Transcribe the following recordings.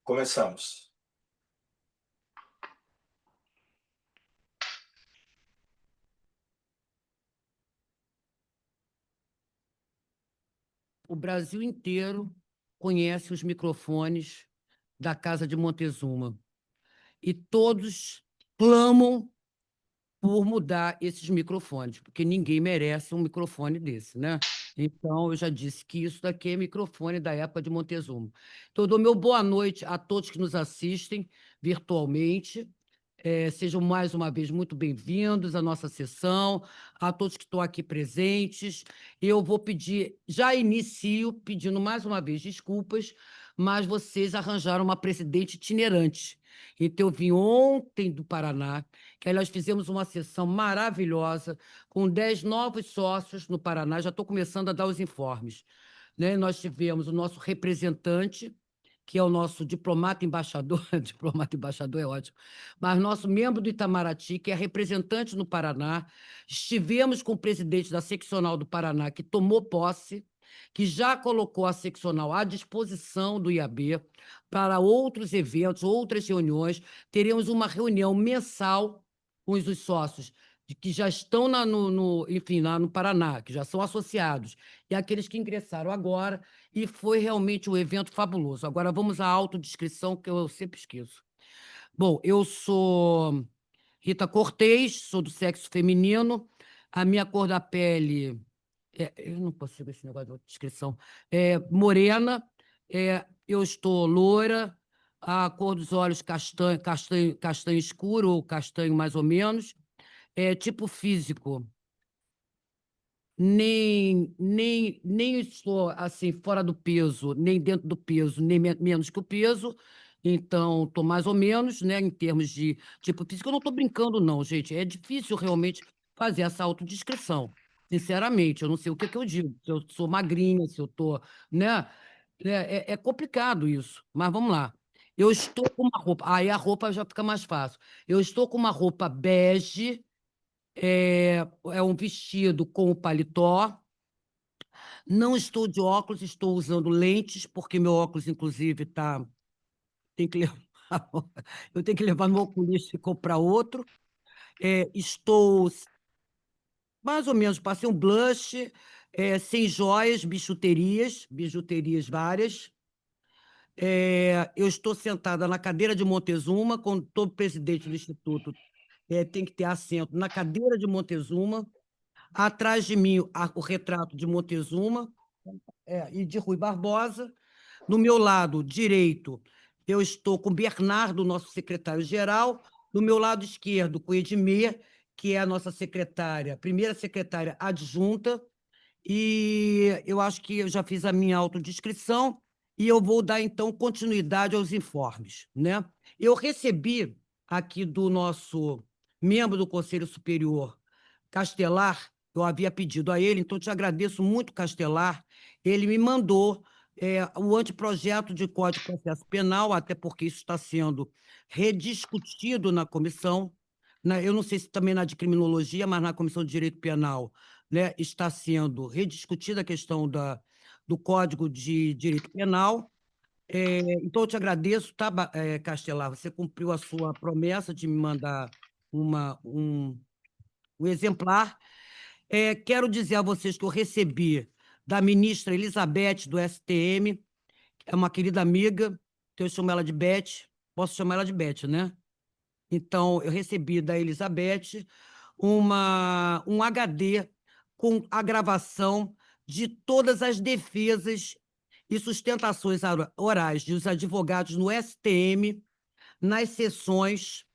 Começamos. O Brasil inteiro conhece os microfones da Casa de Montezuma e todos clamam por mudar esses microfones, porque ninguém merece um microfone desse, né? Então, eu já disse que isso daqui é microfone da época de Montezuma. Então, eu dou meu boa noite a todos que nos assistem virtualmente. Sejam mais uma vez muito bem-vindos à nossa sessão, a todos que estão aqui presentes. Eu vou pedir, já inicio pedindo mais uma vez desculpas, mas vocês arranjaram uma presidente itinerante. Então, eu vim ontem do Paraná, que aí nós fizemos uma sessão maravilhosa, com 10 novos sócios no Paraná. Já estou começando a dar os informes, né? Nós tivemos o nosso representante, que é o nosso diplomata embaixador, diplomata embaixador é ótimo, mas nosso membro do Itamaraty, que é representante no Paraná. Estivemos com o presidente da seccional do Paraná, que tomou posse, que já colocou a seccional à disposição do IAB para outros eventos, outras reuniões. Teremos uma reunião mensal com os sócios que já estão enfim, lá no Paraná, que já são associados, e aqueles que ingressaram agora, e foi realmente um evento fabuloso. Agora vamos à autodescrição, que eu sempre esqueço. Bom, eu sou Rita Cortez, sou do sexo feminino, a minha cor da pele, eu não consigo esse negócio de autodescrição, é morena, eu estou loira, a cor dos olhos castanho, castanho, castanho escuro, ou castanho mais ou menos, tipo físico, nem estou assim fora do peso, nem dentro do peso, nem menos que o peso. Então, estou mais ou menos, né, em termos de tipo físico. Eu não estou brincando, não, gente. É difícil realmente fazer essa autodescrição. Sinceramente, eu não sei o que eu digo. Se eu sou magrinha, se eu estou, né? É complicado isso. Mas vamos lá. Eu estou com uma roupa. Aí a roupa já fica mais fácil. Eu estou com uma roupa bege, é um vestido com o paletó. Não estou de óculos, estou usando lentes, porque meu óculos, inclusive, tá. Tem que levar. Eu tenho que levar no oculista e comprar outro. Estou mais ou menos, passei um blush, sem joias, bijuterias várias. Eu estou sentada na cadeira de Montezuma, quando todo presidente do Instituto tem que ter assento na cadeira de Montezuma. Atrás de mim, o retrato de Montezuma, e de Rui Barbosa. No meu lado direito, eu estou com o Bernardo, nosso secretário-geral. No meu lado esquerdo, com o Edmir, que é a nossa secretária, primeira secretária adjunta. E eu acho que eu já fiz a minha autodescrição e eu vou dar, então, continuidade aos informes, né? Eu recebi aqui do nosso membro do Conselho Superior, Castelar. Eu havia pedido a ele, então te agradeço muito, Castelar. Ele me mandou o anteprojeto de Código de Processo Penal, até porque isso está sendo rediscutido na comissão, né? Eu não sei se também na de criminologia, mas na Comissão de Direito Penal, né, está sendo rediscutida a questão do Código de Direito Penal. Então, eu te agradeço, tá, Castelar? Você cumpriu a sua promessa de me mandar um exemplar. Quero dizer a vocês que eu recebi da ministra Elizabeth, do STM, que é uma querida amiga, então eu chamo ela de Beth, posso chamar ela de Beth, né? Então, eu recebi da Elizabeth um HD com a gravação de todas as defesas e sustentações orais dos advogados no STM nas sessões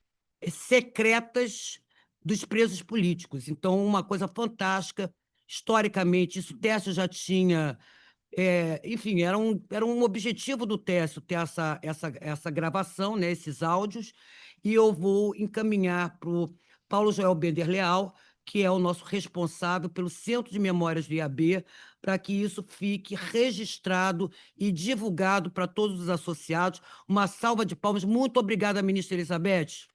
secretas dos presos políticos. Então, uma coisa fantástica. Historicamente, isso o Tércio já tinha. Enfim, era um objetivo do Tércio ter essa gravação, né, esses áudios, e eu vou encaminhar para o Paulo Joel Bender Leal, que é o nosso responsável pelo Centro de Memórias do IAB, para que isso fique registrado e divulgado para todos os associados. Uma salva de palmas. Muito obrigada, ministra Elizabeth.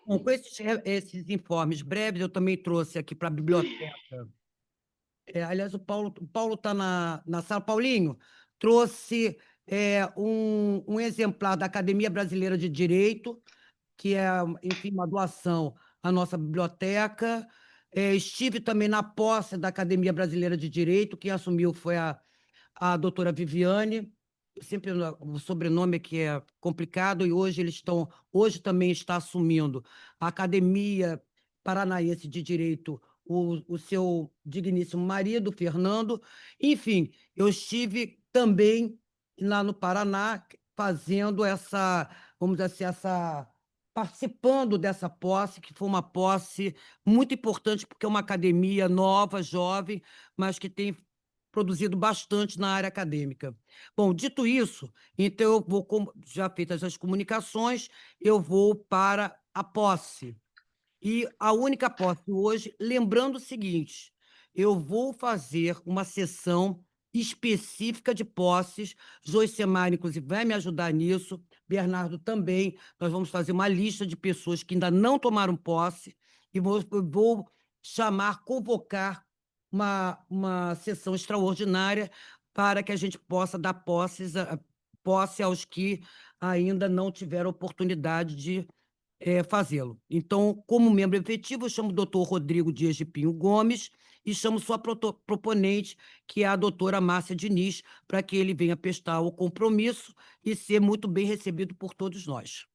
Bom, com esses informes breves, eu também trouxe aqui para a biblioteca aliás, o Paulo está na sala. Paulinho, trouxe um exemplar da Academia Brasileira de Direito, que é, enfim, uma doação à nossa biblioteca. Estive também na posse da Academia Brasileira de Direito, quem assumiu foi a doutora Viviane, sempre o sobrenome que é complicado, e hoje também está assumindo a Academia Paranaense de Direito, o seu digníssimo marido, Fernando. Enfim, eu estive também lá no Paraná fazendo vamos dizer assim, participando dessa posse, que foi uma posse muito importante, porque é uma academia nova, jovem, mas que tem produzido bastante na área acadêmica. Bom, dito isso, então eu vou, já feitas as comunicações, eu vou para a posse. E a única posse hoje, lembrando o seguinte, eu vou fazer uma sessão específica de posses. Joicemar, inclusive, vai me ajudar nisso. Bernardo também. Nós vamos fazer uma lista de pessoas que ainda não tomaram posse e vou chamar, convocar uma sessão extraordinária para que a gente possa dar posse aos que ainda não tiveram oportunidade de fazê-lo. Então, como membro efetivo, eu chamo o doutor Rodrigo Dias de Pinho Gomes e chamo sua proponente, que é a doutora Márcia Diniz, para que ele venha prestar o compromisso e ser muito bem recebido por todos nós.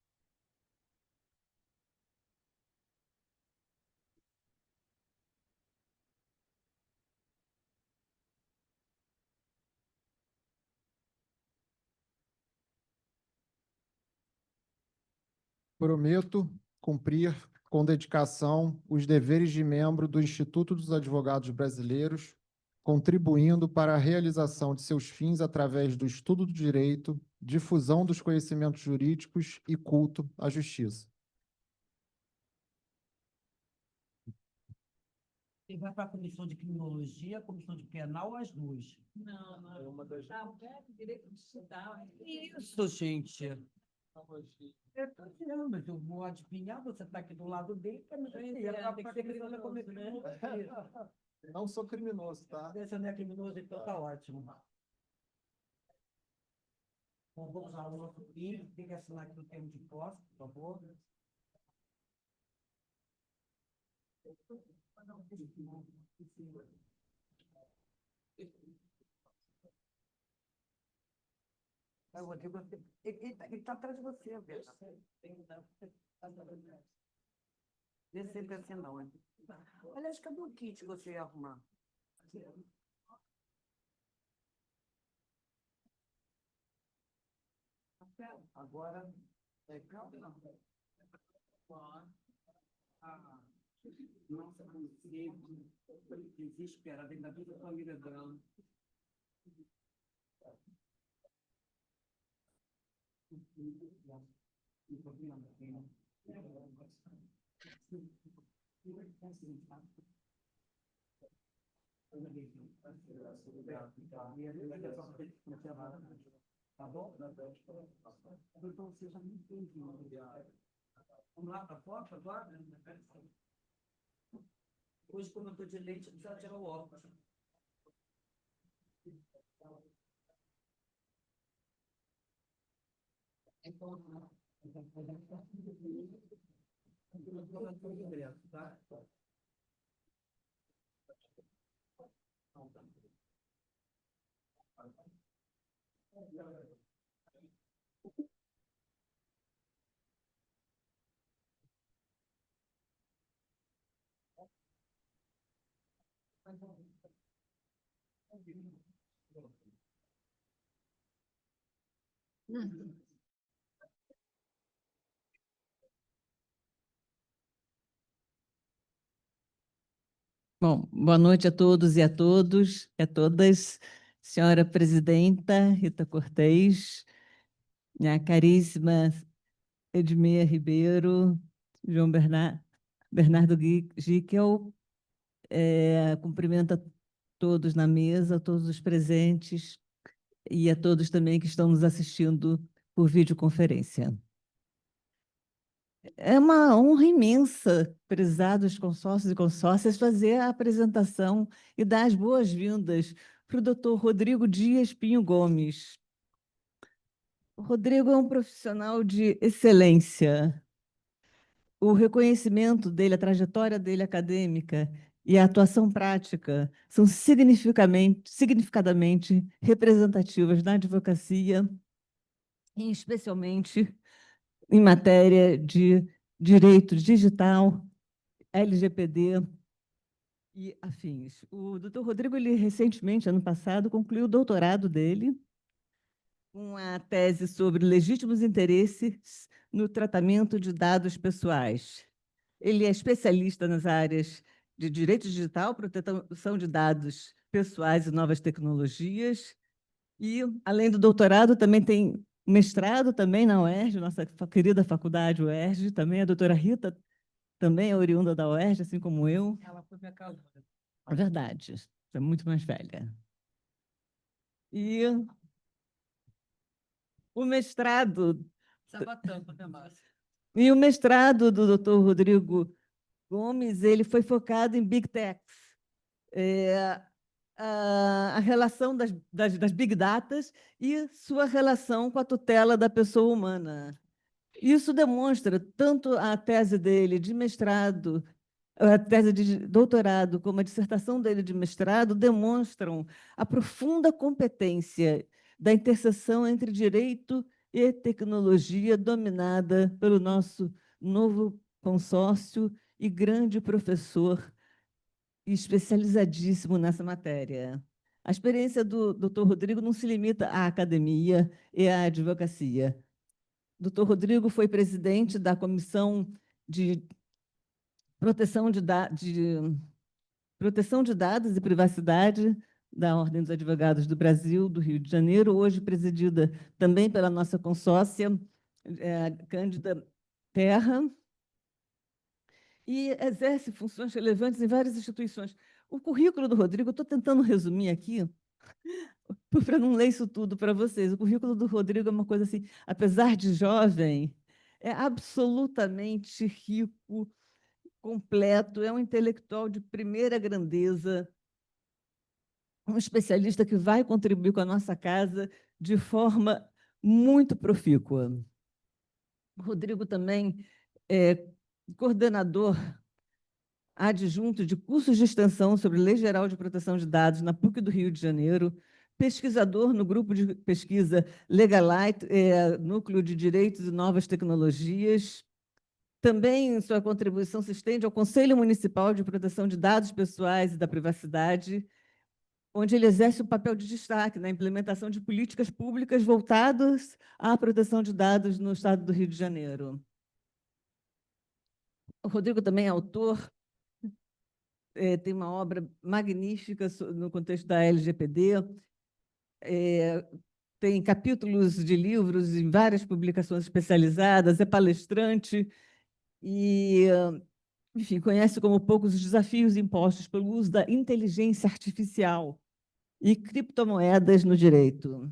Prometo cumprir com dedicação os deveres de membro do Instituto dos Advogados Brasileiros, contribuindo para a realização de seus fins através do estudo do direito, difusão dos conhecimentos jurídicos e culto à justiça. Você vai para a comissão de criminologia, a comissão de penal, as duas? Não. É uma das... Direito de estudar. Isso, gente. Eu tô dizendo, mas eu vou adivinhar, você está aqui do lado dele, para me dizer, tem que ser criminoso, né? Não sou criminoso, tá? Você não é criminoso, então tá ótimo. Bom, vamos lá, o nosso filho, tem que assinar aqui o termo de posse, por favor. Rodrigo, ele tá atrás de você, velho. Vê se ele assim, não, hein? Aliás, cadê o kit que você ia arrumar? Agora, calma, não. Nossa, consigo desesperada, ainda bem que eu tô me lembrando. Tá bom? Então, seja muito bem-vindo. Vamos lá para a foto agora? Hoje, como eu estou de leite, precisa tirar o óculos. Então, tá? Bom, boa noite a todos e a todos, e a todas. Senhora Presidenta Rita Cortez, minha caríssima Edmeia Ribeiro, João Bernardo Gickel, cumprimento a todos na mesa, a todos os presentes e a todos também que estão nos assistindo por videoconferência. É uma honra imensa, prezados consórcios e consórcias, fazer a apresentação e dar as boas-vindas para o doutor Rodrigo Dias Pinho Gomes. O Rodrigo é um profissional de excelência. O reconhecimento dele, a trajetória dele acadêmica e a atuação prática são significadamente representativas na advocacia, e especialmente em matéria de direito digital, LGPD e afins. O doutor Rodrigo, ele recentemente, ano passado, concluiu o doutorado dele, uma tese sobre legítimos interesses no tratamento de dados pessoais. Ele é especialista nas áreas de direito digital, proteção de dados pessoais e novas tecnologias. E, além do doutorado, também tem mestrado também na UERJ, nossa querida faculdade UERJ, também a doutora Rita, também é oriunda da UERJ, assim como eu. Ela foi minha caluna. É verdade, é muito mais velha. E o mestrado, Sabatamba, né, Márcia? e o mestrado do doutor Rodrigo Gomes, ele foi focado em Big Techs. A relação das Big Datas e sua relação com a tutela da pessoa humana. Isso demonstra tanto a tese dele de mestrado, a tese de doutorado, como a dissertação dele de mestrado, demonstram a profunda competência da interseção entre direito e tecnologia dominada pelo nosso novo consórcio e grande professor especializadíssimo nessa matéria. A experiência do Dr. Rodrigo não se limita à academia e à advocacia. O Dr. Rodrigo foi presidente da Comissão de Proteção Proteção de Dados e Privacidade da Ordem dos Advogados do Brasil, do Rio de Janeiro, hoje presidida também pela nossa consórcia, Cândida Terra, e exerce funções relevantes em várias instituições. O currículo do Rodrigo, estou tentando resumir aqui, para não ler isso tudo para vocês. O currículo do Rodrigo é uma coisa assim, apesar de jovem, é absolutamente rico, completo, é um intelectual de primeira grandeza, um especialista que vai contribuir com a nossa casa de forma muito profícua. O Rodrigo também é coordenador adjunto de cursos de extensão sobre Lei Geral de Proteção de Dados na PUC do Rio de Janeiro, pesquisador no grupo de pesquisa Legalite, Núcleo de Direitos e Novas Tecnologias. Também sua contribuição se estende ao Conselho Municipal de Proteção de Dados Pessoais e da Privacidade, onde ele exerce um papel de destaque na implementação de políticas públicas voltadas à proteção de dados no estado do Rio de Janeiro. O Rodrigo também é autor, tem uma obra magnífica no contexto da LGPD, tem capítulos de livros em várias publicações especializadas, é palestrante e, enfim, conhece como poucos os desafios impostos pelo uso da inteligência artificial e criptomoedas no direito.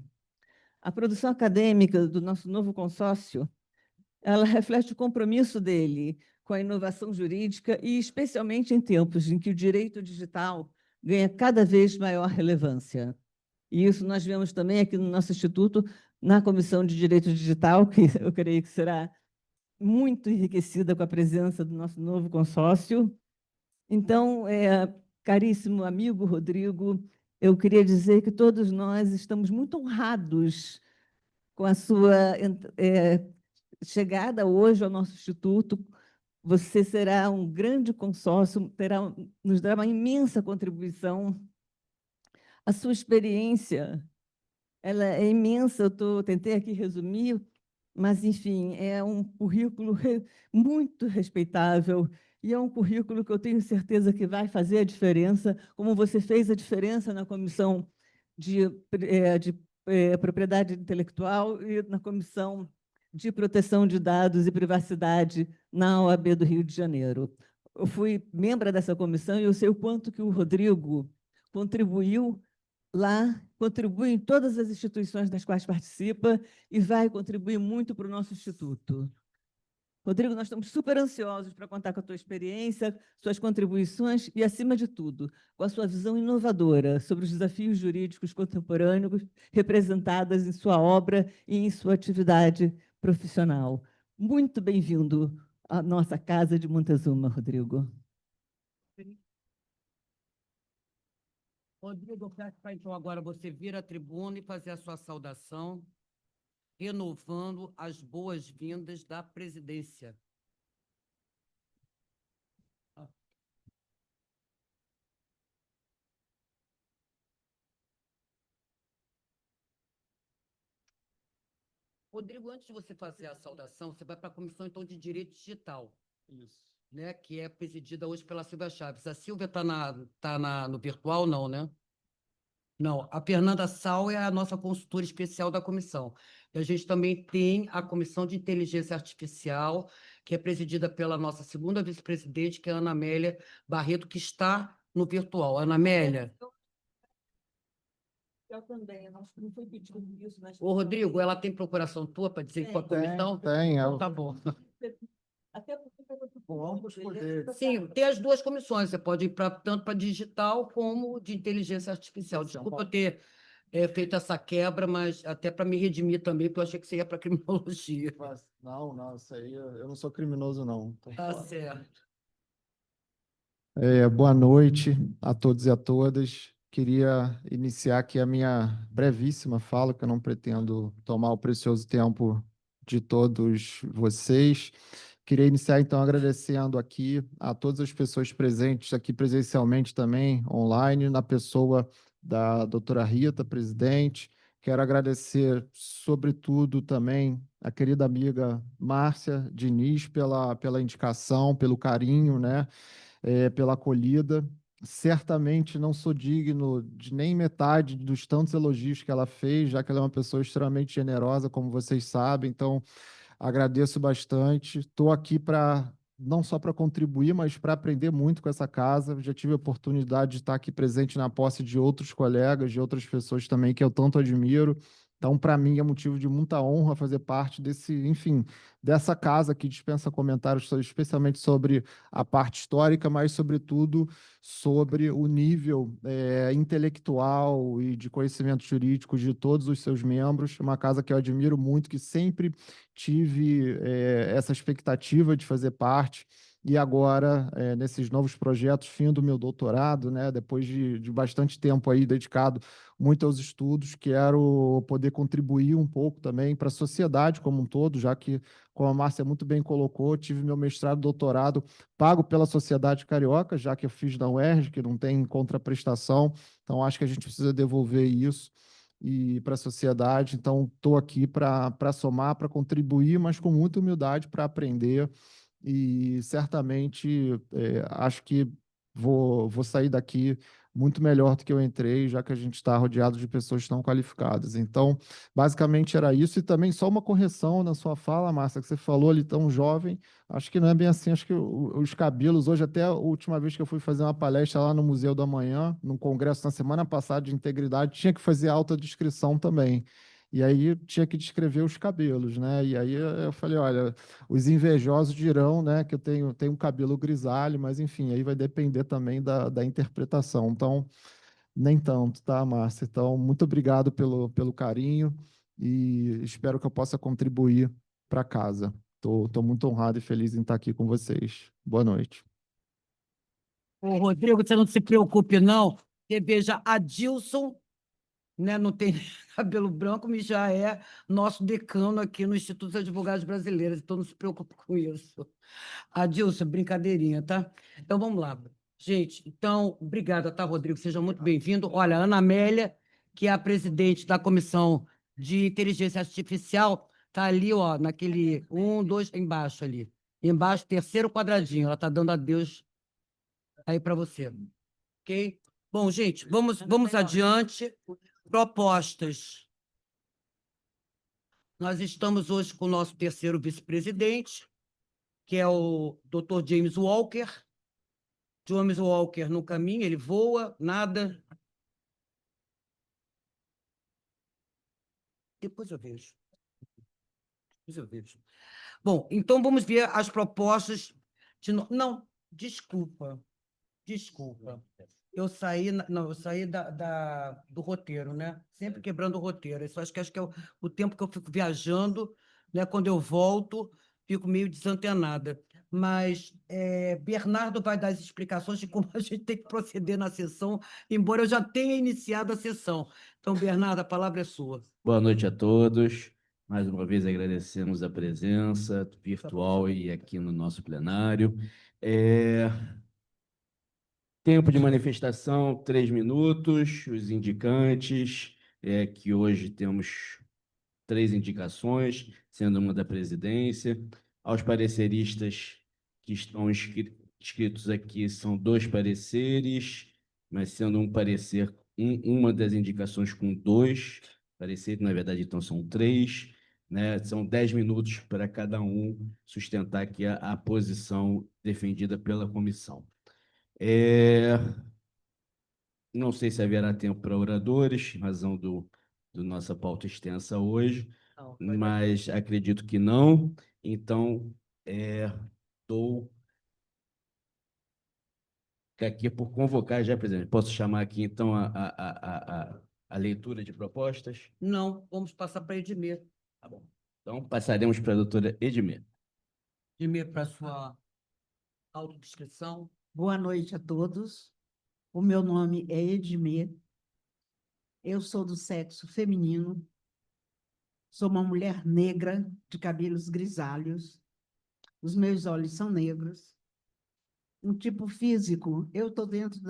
A produção acadêmica do nosso novo consórcio, ela reflete o compromisso dele com a inovação jurídica e, especialmente em tempos em que o direito digital ganha cada vez maior relevância. E isso nós vemos também aqui no nosso Instituto, na Comissão de Direito Digital, que eu creio que será muito enriquecida com a presença do nosso novo consórcio. Então, caríssimo amigo Rodrigo, eu queria dizer que todos nós estamos muito honrados com a sua chegada hoje ao nosso Instituto. Você será um grande consórcio, nos dará uma imensa contribuição. A sua experiência, ela é imensa, tentei aqui resumir, mas, enfim, é um currículo muito respeitável e é um currículo que eu tenho certeza que vai fazer a diferença, como você fez a diferença na Comissão de Propriedade Intelectual e na Comissão de Proteção de Dados e Privacidade na OAB do Rio de Janeiro. Eu fui membro dessa comissão e eu sei o quanto que o Rodrigo contribuiu lá, contribui em todas as instituições das quais participa e vai contribuir muito para o nosso Instituto. Rodrigo, nós estamos super ansiosos para contar com a tua experiência, suas contribuições e, acima de tudo, com a sua visão inovadora sobre os desafios jurídicos contemporâneos representados em sua obra e em sua atividade profissional. Muito bem-vindo à nossa Casa de Montezuma, Rodrigo. Rodrigo, eu peço para então agora você vir à tribuna e fazer a sua saudação, renovando as boas-vindas da presidência. Rodrigo, antes de você fazer a saudação, você vai para a Comissão então, de Direito Digital. Isso. Né, que é presidida hoje pela Silvia Chaves. A Silvia está no virtual, não, né? Não, a Fernanda Sal é a nossa consultora especial da comissão. E a gente também tem a Comissão de Inteligência Artificial, que é presidida pela nossa segunda vice-presidente, que é a Ana Amélia Barreto, que está no virtual. Ana Amélia. Eu também, não foi pedido isso, mas... Ô, Rodrigo, ela tem procuração tua para dizer com a comissão? Tem. Então, tá bom. Até porque foi muito Vamos poder. Sim, tem as duas comissões. Você pode ir tanto para digital como de inteligência artificial. Desculpa eu ter feito essa quebra, mas até para me redimir também, porque eu achei que você ia para criminologia. Não, isso aí eu não sou criminoso, não. Tá certo. Boa noite a todos e a todas. Queria iniciar aqui a minha brevíssima fala, que eu não pretendo tomar o precioso tempo de todos vocês. Queria iniciar, então, agradecendo aqui a todas as pessoas presentes aqui presencialmente também, online, na pessoa da doutora Rita, presidente. Quero agradecer, sobretudo, também a querida amiga Márcia Diniz pela indicação, pelo carinho, né? Pela acolhida. Certamente não sou digno de nem metade dos tantos elogios que ela fez, já que ela é uma pessoa extremamente generosa, como vocês sabem. Então, agradeço bastante. Estou aqui para não só para contribuir, mas para aprender muito com essa casa. Já tive a oportunidade de estar aqui presente na posse de outros colegas, de outras pessoas também que eu tanto admiro. Então, para mim, é motivo de muita honra fazer parte enfim, dessa casa que dispensa comentários, especialmente sobre a parte histórica, mas, sobretudo, sobre o nível intelectual e de conhecimento jurídico de todos os seus membros. Uma casa que eu admiro muito, que sempre tive essa expectativa de fazer parte. E agora, nesses novos projetos, fim do meu doutorado, né, depois de bastante tempo aí dedicado muito aos estudos, quero poder contribuir um pouco também para a sociedade como um todo, já que, como a Márcia muito bem colocou, tive meu mestrado e doutorado pago pela sociedade carioca, já que eu fiz da UERJ, que não tem contraprestação, então acho que a gente precisa devolver isso e para a sociedade. Então, estou aqui para somar, para contribuir, mas com muita humildade para aprender. E certamente acho que vou sair daqui muito melhor do que eu entrei, já que a gente está rodeado de pessoas tão qualificadas. Então, basicamente era isso. E também só uma correção na sua fala, Márcia, que você falou ali tão jovem. Acho que não é bem assim. Acho que os cabelos, hoje, até a última vez que eu fui fazer uma palestra lá no Museu do Amanhã, num congresso na semana passada de integridade, tinha que fazer autodescrição também. E aí tinha que descrever os cabelos, né? E aí eu falei, olha, os invejosos dirão, né, que eu tenho um cabelo grisalho, mas enfim, aí vai depender também da interpretação. Então, nem tanto, tá, Márcia? Então, muito obrigado pelo carinho e espero que eu possa contribuir para casa. Tô muito honrado e feliz em estar aqui com vocês. Boa noite. Ô, Rodrigo, você não se preocupe, não. Porque, veja, Adilson, né, não tem cabelo branco, mas já é nosso decano aqui no Instituto dos Advogados Brasileiros, então não se preocupe com isso. Adilson, brincadeirinha, tá? Então vamos lá. Gente, então, obrigada, tá, Rodrigo? Seja muito bem-vindo. Olha, a Ana Amélia, que é a presidente da Comissão de Inteligência Artificial, está ali, ó, naquele 2, embaixo ali. Embaixo, terceiro quadradinho. Ela está dando adeus aí para você. Ok? Bom, gente, vamos adiante. Propostas. Nós estamos hoje com o nosso terceiro vice-presidente, que é o Dr. James Walker. James Walker no caminho, ele voa, nada. Depois eu vejo. Depois eu vejo. Bom, então vamos ver as propostas de não, desculpa. Eu saí, não, eu saí do roteiro, né? Sempre quebrando o roteiro. Isso acho que é o tempo que eu fico viajando, né? Quando eu volto, fico meio desantenada. Mas Bernardo vai dar as explicações de como a gente tem que proceder na sessão, embora eu já tenha iniciado a sessão. Então, Bernardo, a palavra é sua. Boa noite a todos. Mais uma vez agradecemos a presença virtual e aqui no nosso plenário. Tempo de manifestação, 3 minutos. Os indicantes, que hoje temos 3 indicações, sendo uma da presidência. Aos pareceristas que estão inscritos aqui, são 2 pareceres, mas sendo um parecer, uma das indicações com 2 pareceres, na verdade, então são 3, né? São 10 minutos para cada um sustentar aqui a posição defendida pela comissão. Não sei se haverá tempo para oradores, em razão do nossa pauta extensa hoje, Não, mas acredito que não. Então, estou aqui por convocar já, presidente. Posso chamar aqui, então, a leitura de propostas? Não, vamos passar para Edmir. Tá bom. Então, passaremos para a doutora Edmir. Edmir, para a sua autodescrição. Boa noite a todos. O meu nome é Edmir. Eu sou do sexo feminino. Sou uma mulher negra de cabelos grisalhos. Os meus olhos são negros. Um tipo físico, eu estou dentro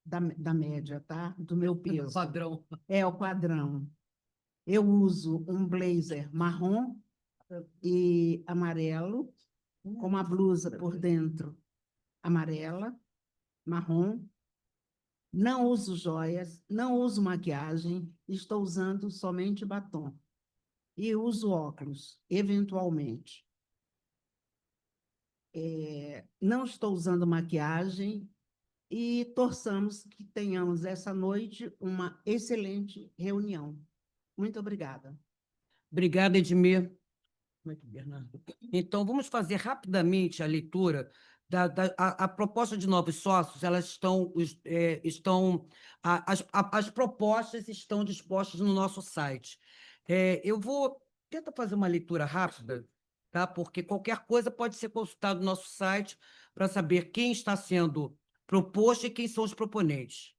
da média, tá? Do meu peso. Padrão. É o padrão. Eu uso um blazer marrom e amarelo, com uma blusa por dentro amarela, marrom. Não uso joias, não uso maquiagem, estou usando somente batom. E uso óculos, eventualmente. Não estou usando maquiagem e torçamos que tenhamos essa noite uma excelente reunião. Muito obrigada. Obrigada, Edmir. Bernardo. Então, vamos fazer rapidamente a leitura a proposta de novos sócios. Elas as propostas estão dispostas no nosso site. Eu vou tentar fazer uma leitura rápida, tá? Porque qualquer coisa pode ser consultado no nosso site para saber quem está sendo proposto e quem são os proponentes.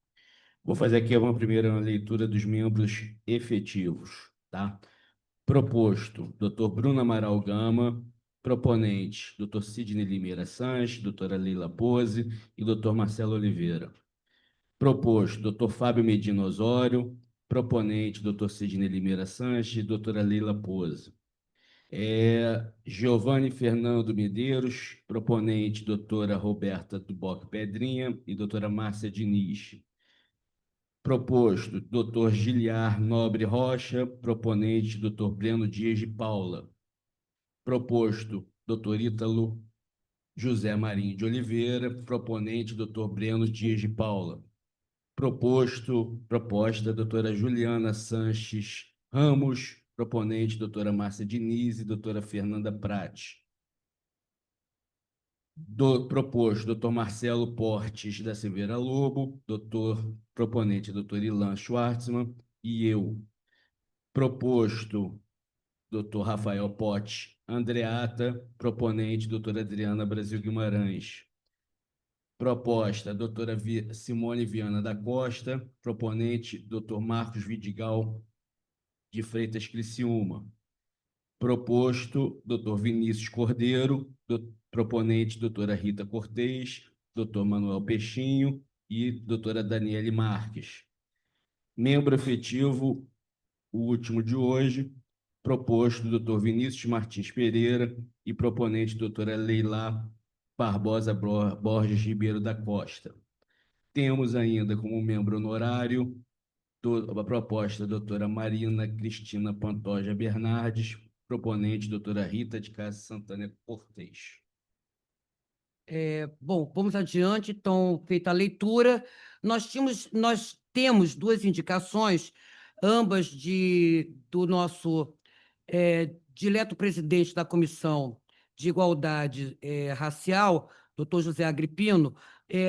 Vou fazer aqui uma primeira leitura dos membros efetivos, tá? Proposto, Dr. Bruno Amaral Gama. Proponente, Dr. Sidney Limeira Sanches, doutora Leila Pose e Dr. Marcelo Oliveira. Proposto, Dr. Fábio Medina Osório. Proponente, Dr. Sidney Limeira Sanches e doutora Leila Pose. Giovanni Fernando Medeiros. Proponente, doutora Roberta Duboc Pedrinha e doutora Márcia Diniz. Proposto, Dr. Giliar Nobre Rocha. Proponente, Dr. Breno Dias de Paula. Proposto, Dr. Ítalo José Marinho de Oliveira. Proponente, Dr. Breno Dias de Paula. Proposta, doutora Juliana Sanches Ramos. Proponente, doutora Márcia Diniz e doutora Fernanda Prati. Proposto, doutor Marcelo Portes da Silveira Lobo. Proponente, doutor Ilan Schwartzman e eu. Proposto, doutor Rafael Pote Andreata. Proponente, doutora Adriana Brasil Guimarães. Proposta, doutora Simone Viana da Costa. Proponente, doutor Marcos Vidigal de Freitas Criciúma. Proposto, doutor Vinícius Cordeiro. Proponente, doutora Rita Cortez, doutor Manuel Peixinho e doutora Daniele Marques. Membro efetivo, o último de hoje, proposto, doutor Vinícius Martins Pereira e proponente, doutora Leila Barbosa Borges Ribeiro da Costa. Temos ainda como membro honorário a proposta da doutora Marina Cristina Pantoja Bernardes, proponente, doutora Rita de Cássia Santana Cortez. Bom, vamos adiante. Então, feita a leitura, nós temos 2 indicações, ambas do nosso dileto presidente da Comissão de Igualdade Racial, doutor José Agripino,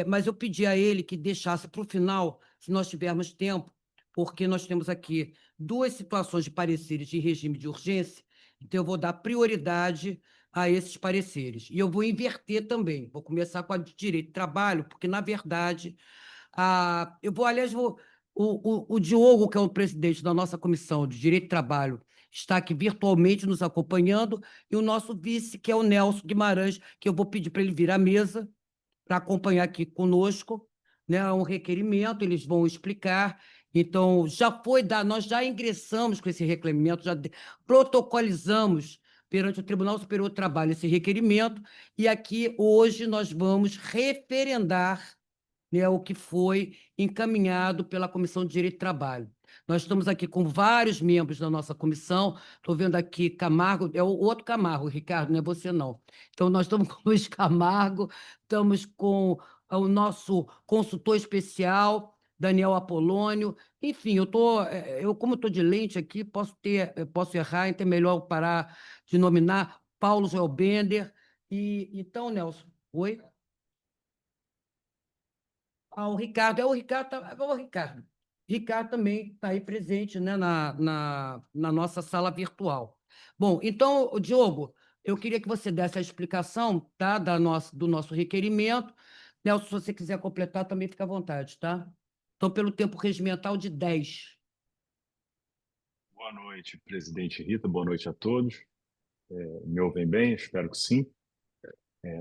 mas eu pedi a ele que deixasse para o final, se nós tivermos tempo, porque nós temos aqui duas situações de pareceres de regime de urgência, então eu vou dar prioridade a esses pareceres. E eu vou inverter também, vou começar com a de direito de trabalho, porque, na verdade, o Diogo, que é o presidente da nossa Comissão de Direito de Trabalho, está aqui virtualmente nos acompanhando, e o nosso vice, que é o Nelson Guimarães, que eu vou pedir para ele vir à mesa para acompanhar aqui conosco, né, um requerimento, eles vão explicar. Então, nós já ingressamos com esse requerimento, protocolizamos perante o Tribunal Superior do Trabalho esse requerimento, e aqui hoje nós vamos referendar, né, o que foi encaminhado pela Comissão de Direito do Trabalho. Nós estamos aqui com vários membros da nossa comissão. Estou vendo aqui Camargo, é o outro Camargo, Ricardo, não é você não. Então, nós estamos com o Luiz Camargo, estamos com o nosso consultor especial, Daniel Apolônio. Enfim, como estou de lente aqui, posso errar, então é melhor eu parar de nominar Paulo Joel Bender. Então, Nelson, oi? O Ricardo, o Ricardo. Ricardo também está aí presente, né, na nossa sala virtual. Bom, então, Diogo, eu queria que você desse a explicação, tá, do nosso requerimento. Nelson, se você quiser completar, também fica à vontade, tá? Então, pelo tempo regimental de 10. Boa noite, presidente Rita, boa noite a todos. Me ouvem bem? Espero que sim.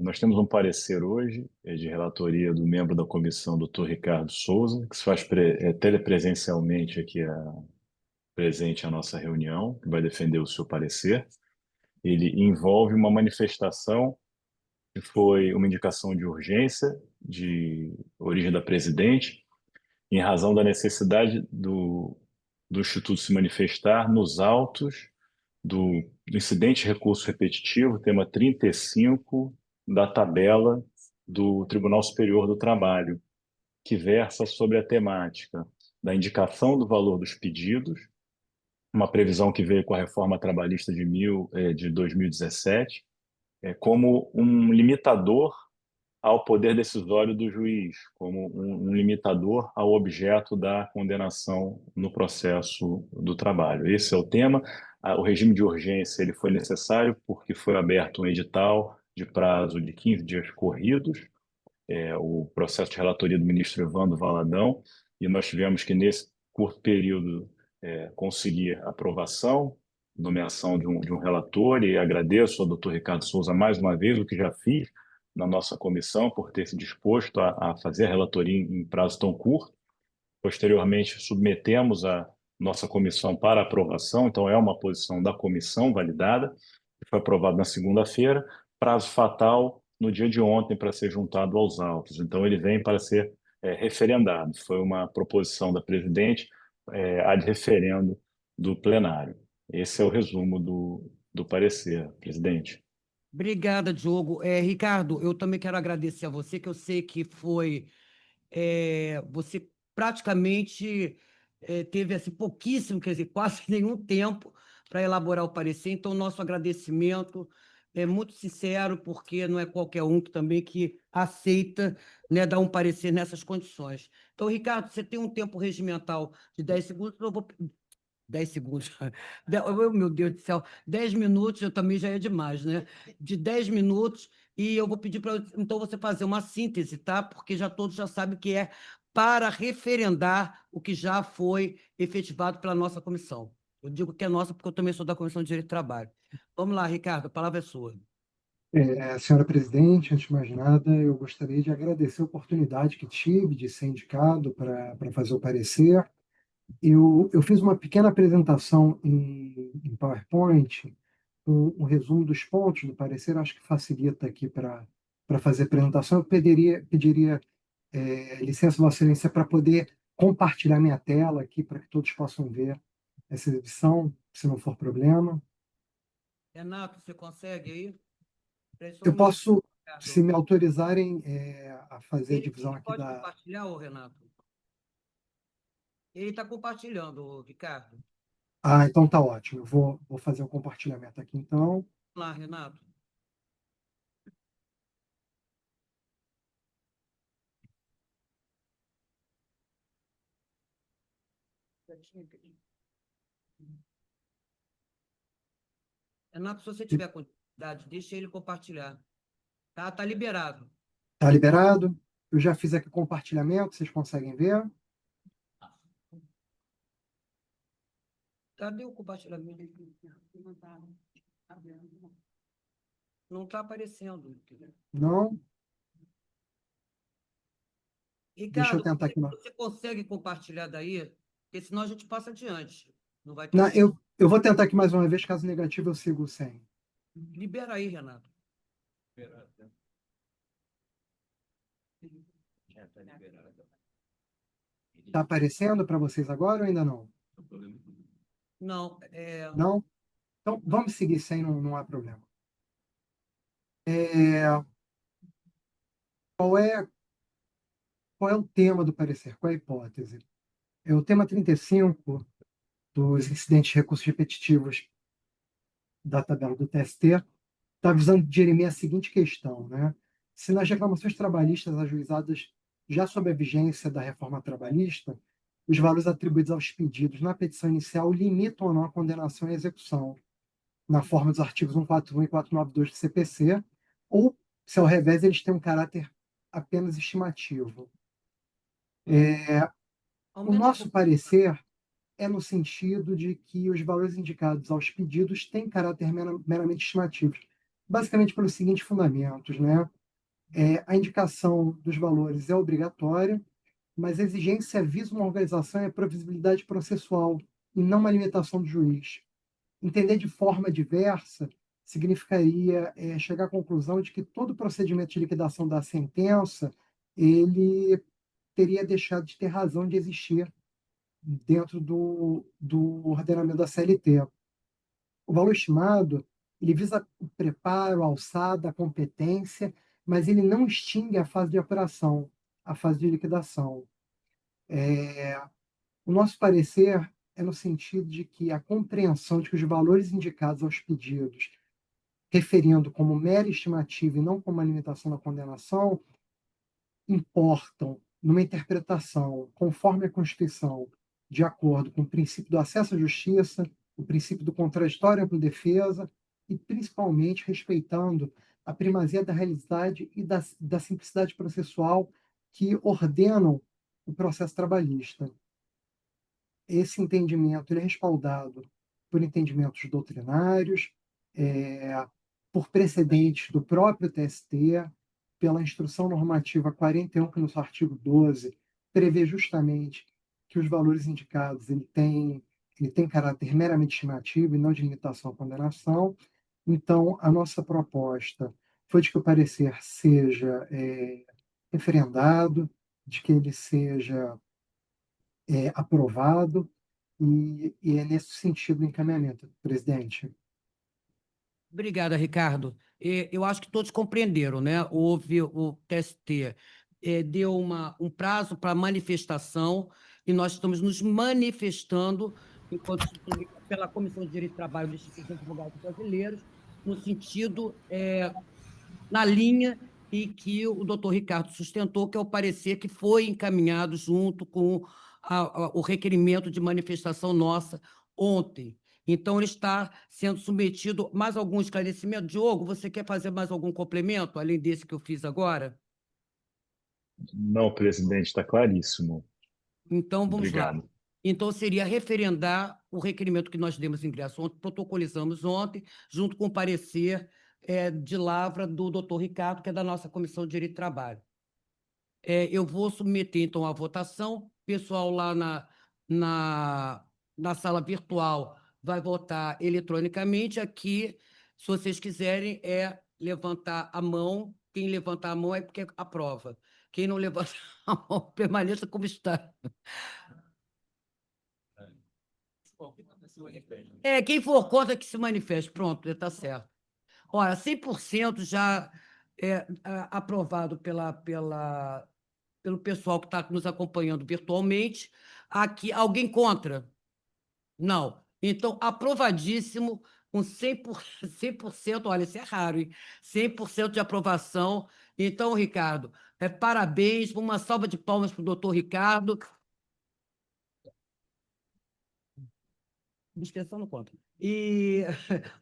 Nós temos um parecer hoje de relatoria do membro da comissão, doutor Ricardo Souza, que se faz telepresencialmente aqui presente à nossa reunião, que vai defender o seu parecer. Ele envolve uma manifestação que foi uma indicação de urgência de origem da presidente, em razão da necessidade do Instituto se manifestar nos autos do incidente de recurso repetitivo, tema 35 da tabela do Tribunal Superior do Trabalho, que versa sobre a temática da indicação do valor dos pedidos, uma previsão que veio com a reforma trabalhista de 2017, como um limitador ao poder decisório do juiz, como um limitador ao objeto da condenação no processo do trabalho. Esse é o tema. O regime de urgência ele foi necessário porque foi aberto um edital de prazo de 15 dias corridos, o processo de relatoria do ministro Evandro Valadão, e nós tivemos que, nesse curto período, conseguir aprovação, nomeação de um relator, e agradeço ao doutor Ricardo Souza mais uma vez, o que já fiz na nossa comissão, por ter se disposto a fazer a relatoria em prazo tão curto. Posteriormente, submetemos a nossa comissão para aprovação, então é uma posição da comissão validada, que foi aprovado na segunda-feira, prazo fatal no dia de ontem para ser juntado aos autos. Então, ele vem para ser referendado. Foi uma proposição da presidente ad referendo do plenário. Esse é o resumo do parecer, presidente. Obrigada, Diogo. Ricardo, eu também quero agradecer a você, que eu sei que você praticamente teve assim, pouquíssimo, quer dizer, quase nenhum tempo para elaborar o parecer. Então, nosso agradecimento é muito sincero, porque não é qualquer um que aceita, né, dar um parecer nessas condições. Então, Ricardo, você tem um tempo regimental de 10 segundos, eu vou 10 segundos. Meu Deus do céu, 10 minutos eu também já é demais, né? De 10 minutos, e eu vou pedir para então você fazer uma síntese, tá? Porque todos já sabem que é para referendar o que já foi efetivado pela nossa comissão. Eu digo que é nossa porque eu também sou da Comissão de Direito do Trabalho. Vamos lá, Ricardo, a palavra é sua. Senhora presidente, antes de mais nada, eu gostaria de agradecer a oportunidade que tive de ser indicado para fazer o parecer. Eu fiz uma pequena apresentação em PowerPoint, um resumo dos pontos do parecer, acho que facilita aqui para fazer a apresentação. Eu pediria licença, Vossa Excelência, para poder compartilhar minha tela aqui, para que todos possam ver essa edição, se não for problema. Renato, você consegue aí? Eu posso, se me autorizarem, a fazer a divisão aqui pode compartilhar, Renato? Ele está compartilhando, Ricardo. Ah, então tá ótimo. Eu vou fazer o compartilhamento aqui, então. Lá, Renato. Renato, se você tiver quantidade, deixa ele compartilhar. Tá? Tá liberado. Tá liberado? Eu já fiz aqui o compartilhamento, vocês conseguem ver? Cadê o compartilhamento? Não está aparecendo. Não? Deixa eu Ricardo, tentar aqui. você consegue compartilhar daí? Porque senão a gente passa adiante. Não vai ter Não, jeito. eu vou tentar aqui mais uma vez, caso negativo eu sigo sem. Libera aí, Renato. Tá aparecendo para vocês agora ou ainda não? Não, Não? Então, vamos seguir sem, não há problema. É, qual é o tema do parecer? Qual é a hipótese? É o tema 35 dos incidentes de recursos repetitivos da tabela do TST, está visando dirimir a seguinte questão, né? Se nas reclamações trabalhistas ajuizadas já sob a vigência da reforma trabalhista, os valores atribuídos aos pedidos na petição inicial limitam ou não a condenação e execução, na forma dos artigos 141 e 492 do CPC, ou, se ao revés, eles têm um caráter apenas estimativo. O nosso parecer é no sentido de que os valores indicados aos pedidos têm caráter meramente estimativos, basicamente pelos seguintes fundamentos, né? A indicação dos valores é obrigatória, mas a exigência visa uma organização e a previsibilidade processual, e não uma limitação do juiz. Entender de forma diversa significaria chegar à conclusão de que todo procedimento de liquidação da sentença ele teria deixado de ter razão de existir dentro do ordenamento da CLT. O valor estimado ele visa o preparo, a alçada, a competência, mas ele não extingue a fase de operação, a fase de liquidação. O nosso parecer é no sentido de que a compreensão de que os valores indicados aos pedidos, referindo como mera estimativa e não como uma limitação da condenação, importam numa interpretação conforme a Constituição, de acordo com o princípio do acesso à justiça, o princípio do contraditório ampla defesa e, principalmente, respeitando a primazia da realidade e da simplicidade processual que ordenam o processo trabalhista. Esse entendimento ele é respaldado por entendimentos doutrinários, por precedentes do próprio TST, pela Instrução Normativa 41, que no seu artigo 12 prevê justamente que os valores indicados ele tem caráter meramente estimativo e não de limitação à condenação. Então, a nossa proposta foi de que o parecer seja referendado, de que ele seja aprovado, e é nesse sentido o encaminhamento, presidente. Obrigada, Ricardo. Eu acho que todos compreenderam, né? Houve o TST, deu um prazo para manifestação e nós estamos nos manifestando enquanto pela Comissão de Direito do Trabalho do Instituto dos Advogados Brasileiros, no sentido, na linha e que o doutor Ricardo sustentou, que é o parecer que foi encaminhado junto com o requerimento de manifestação nossa ontem. Então, ele está sendo submetido. Mais algum esclarecimento? Diogo, você quer fazer mais algum complemento, além desse que eu fiz agora? Não, presidente, está claríssimo. Então, vamos lá. Obrigado. Então, seria referendar o requerimento que nós demos ingresso ontem, protocolizamos ontem, junto com o parecer de lavra do doutor Ricardo, que é da nossa Comissão de Direito do Trabalho. Eu vou submeter, então, à votação. O pessoal lá na sala virtual vai votar eletronicamente. Aqui, se vocês quiserem, levantar a mão. Quem levantar a mão é porque aprova. Quem não levanta a mão, permaneça como está. Quem for contra que se manifeste. Pronto, está certo. Olha, 100% já aprovado pelo pessoal que está nos acompanhando virtualmente. Aqui, alguém contra? Não. Então, aprovadíssimo, com 100%, olha, isso é raro, hein? 100% de aprovação. Então, Ricardo, parabéns, uma salva de palmas para o doutor Ricardo. Dispersão não conta. E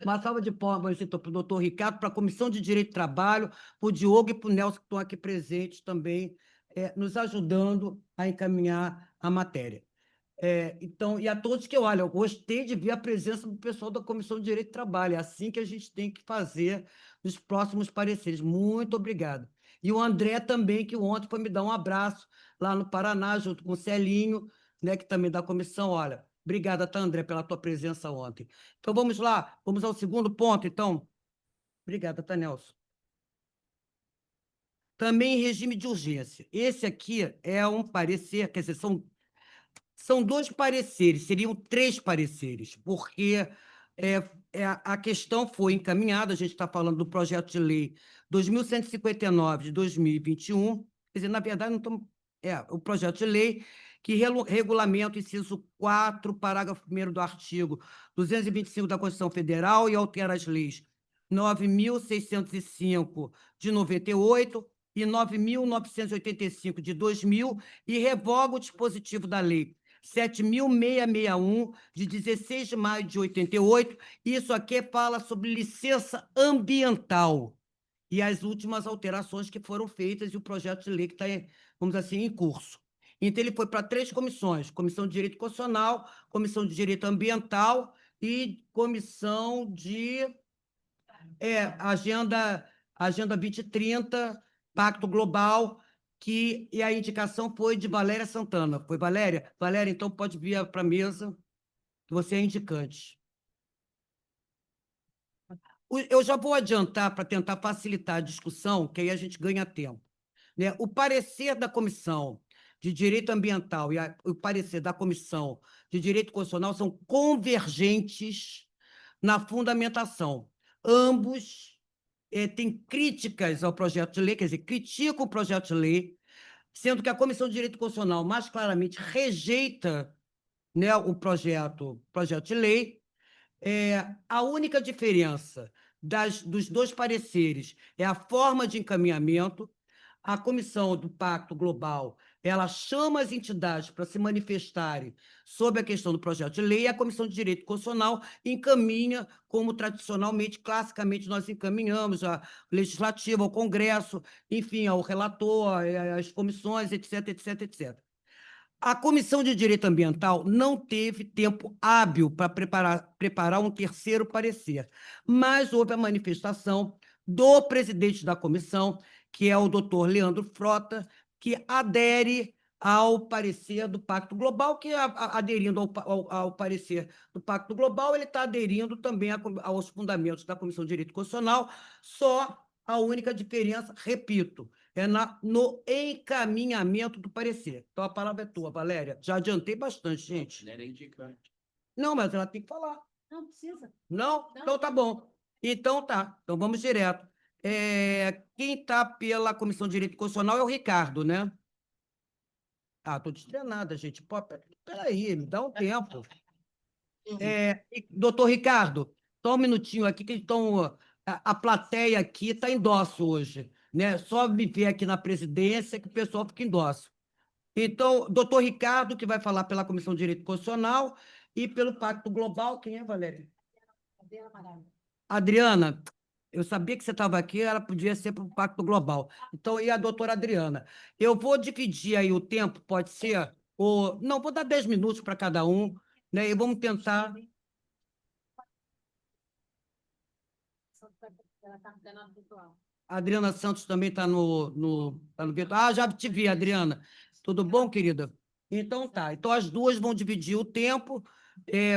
uma salva de palmas então, para o doutor Ricardo, para a Comissão de Direito do Trabalho, para o Diogo e para o Nelson, que estão aqui presentes também, nos ajudando a encaminhar a matéria. Então, e a todos que, olha, eu gostei de ver a presença do pessoal da Comissão de Direito do Trabalho. É assim que a gente tem que fazer nos próximos pareceres. Muito obrigado. E o André também, que ontem foi me dar um abraço lá no Paraná, junto com o Celinho, né, que também da comissão. Olha, obrigada, tá, André, pela tua presença ontem. Então, vamos lá, vamos ao segundo ponto, então. Obrigada, tá, Nelson. Também em regime de urgência. Esse aqui é um parecer, quer dizer, são 2 pareceres, seriam 3 pareceres, porque a questão foi encaminhada, a gente está falando do projeto de lei 2159 de 2021, quer dizer, na verdade, não estamos, o projeto de lei que regulamenta o inciso 4, parágrafo 1º do artigo 225 da Constituição Federal e altera as leis 9.605 de 98 e 9.985 de 2000 e revoga o dispositivo da lei 7.661, de 16 de maio de 88. Isso aqui fala sobre licença ambiental e as últimas alterações que foram feitas e o projeto de lei que está, vamos dizer assim, em curso. Então, ele foi para 3 comissões: Comissão de Direito Constitucional, Comissão de Direito Ambiental e Comissão de Agenda 2030, Pacto Global, e a indicação foi de Valéria Santana. Foi, Valéria? Valéria, então pode vir para a mesa, que você é indicante. Eu já vou adiantar para tentar facilitar a discussão, que aí a gente ganha tempo. Né? O parecer da Comissão de Direito Ambiental e o parecer da Comissão de Direito Constitucional são convergentes na fundamentação. Ambos têm críticas ao projeto de lei, quer dizer, criticam o projeto de lei, sendo que a Comissão de Direito Constitucional mais claramente rejeita, né, o projeto de lei. A única diferença dos 2 pareceres é a forma de encaminhamento. A Comissão do Pacto Global, ela chama as entidades para se manifestarem sobre a questão do projeto de lei, e a Comissão de Direito Constitucional encaminha, como tradicionalmente, classicamente, nós encaminhamos ao Legislativo, ao Congresso, enfim, ao relator, às comissões, etc, etc, etc. A Comissão de Direito Ambiental não teve tempo hábil para preparar um terceiro parecer, mas houve a manifestação do presidente da comissão, que é o doutor Leandro Frota, que adere ao parecer do Pacto Global, que aderindo ao parecer do Pacto Global, ele está aderindo também aos fundamentos da Comissão de Direito Constitucional, só a única diferença, repito, no encaminhamento do parecer. Então, a palavra é tua, Valéria. Já adiantei bastante, gente. Não, mas ela tem que falar. Não precisa. Não? Então, tá bom. Então, tá. Então, vamos direto. Quem está pela Comissão de Direito Constitucional é o Ricardo, né? Ah, estou destreinada, gente. Pô, peraí, me dá um tempo. Doutor Ricardo, só um minutinho aqui, que estão. A plateia aqui está em dócil hoje, né? Só me ver aqui na presidência que o pessoal fica em dócil. Então, doutor Ricardo, que vai falar pela Comissão de Direito Constitucional e pelo Pacto Global. Quem é, Valéria? Adriana, eu sabia que você estava aqui, ela podia ser para o Pacto Global. Então, e a doutora Adriana? Eu vou dividir aí o tempo, pode ser? Não, vou dar 10 minutos para cada um, né? E vamos tentar. A Adriana Santos também está no virtual. Ah, já te vi, Adriana. Tudo bom, querida? Então tá. Então as duas vão dividir o tempo.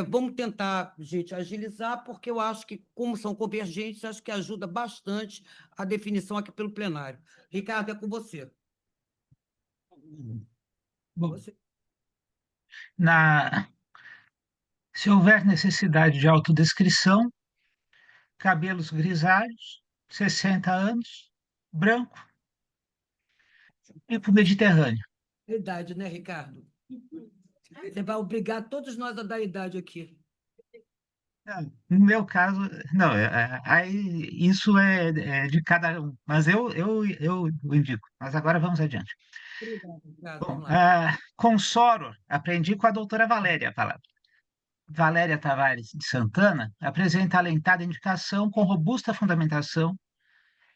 Vamos tentar, gente, agilizar, porque eu acho que, como são convergentes, acho que ajuda bastante a definição aqui pelo plenário. Ricardo, é com você. Bom, se houver necessidade de autodescrição, cabelos grisalhos, 60 anos, branco e para o Mediterrâneo. Idade, né, Ricardo? Você vai obrigar todos nós a dar idade aqui. No meu caso, não, aí isso é de cada um, mas eu indico. Mas agora vamos adiante. Obrigada, Ricardo. Bom, Vamos lá. com Soror, aprendi com a doutora Valéria a palavra. Valéria Tavares de Santana apresenta a alentada indicação com robusta fundamentação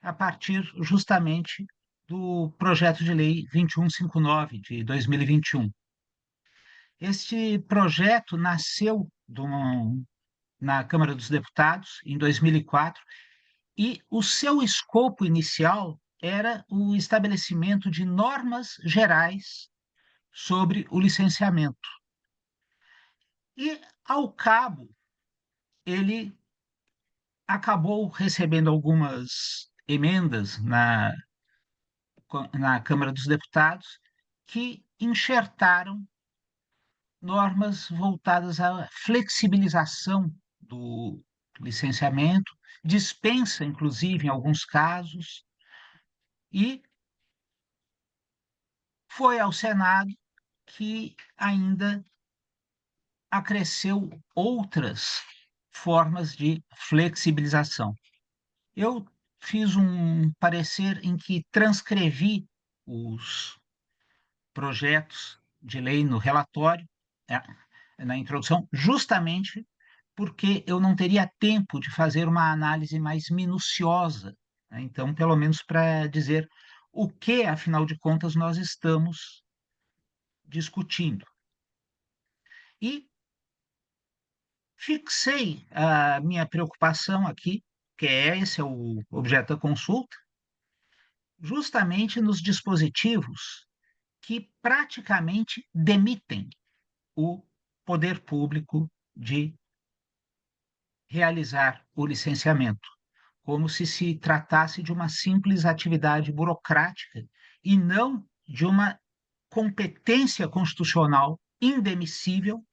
a partir justamente do projeto de lei 2159 de 2021. Este projeto nasceu na Câmara dos Deputados em 2004 e o seu escopo inicial era o estabelecimento de normas gerais sobre o licenciamento. E, ao cabo, ele acabou recebendo algumas emendas na Câmara dos Deputados que enxertaram normas voltadas à flexibilização do licenciamento, dispensa, inclusive, em alguns casos, e foi ao Senado que ainda acresceu outras formas de flexibilização. Eu fiz um parecer em que transcrevi os projetos de lei no relatório, na introdução, justamente porque eu não teria tempo de fazer uma análise mais minuciosa, né? Então, pelo menos para dizer o que, afinal de contas, nós estamos discutindo. E fixei a minha preocupação aqui, que esse é o objeto da consulta, justamente nos dispositivos que praticamente demitem o poder público de realizar o licenciamento, como se tratasse de uma simples atividade burocrática e não de uma competência constitucional indemissível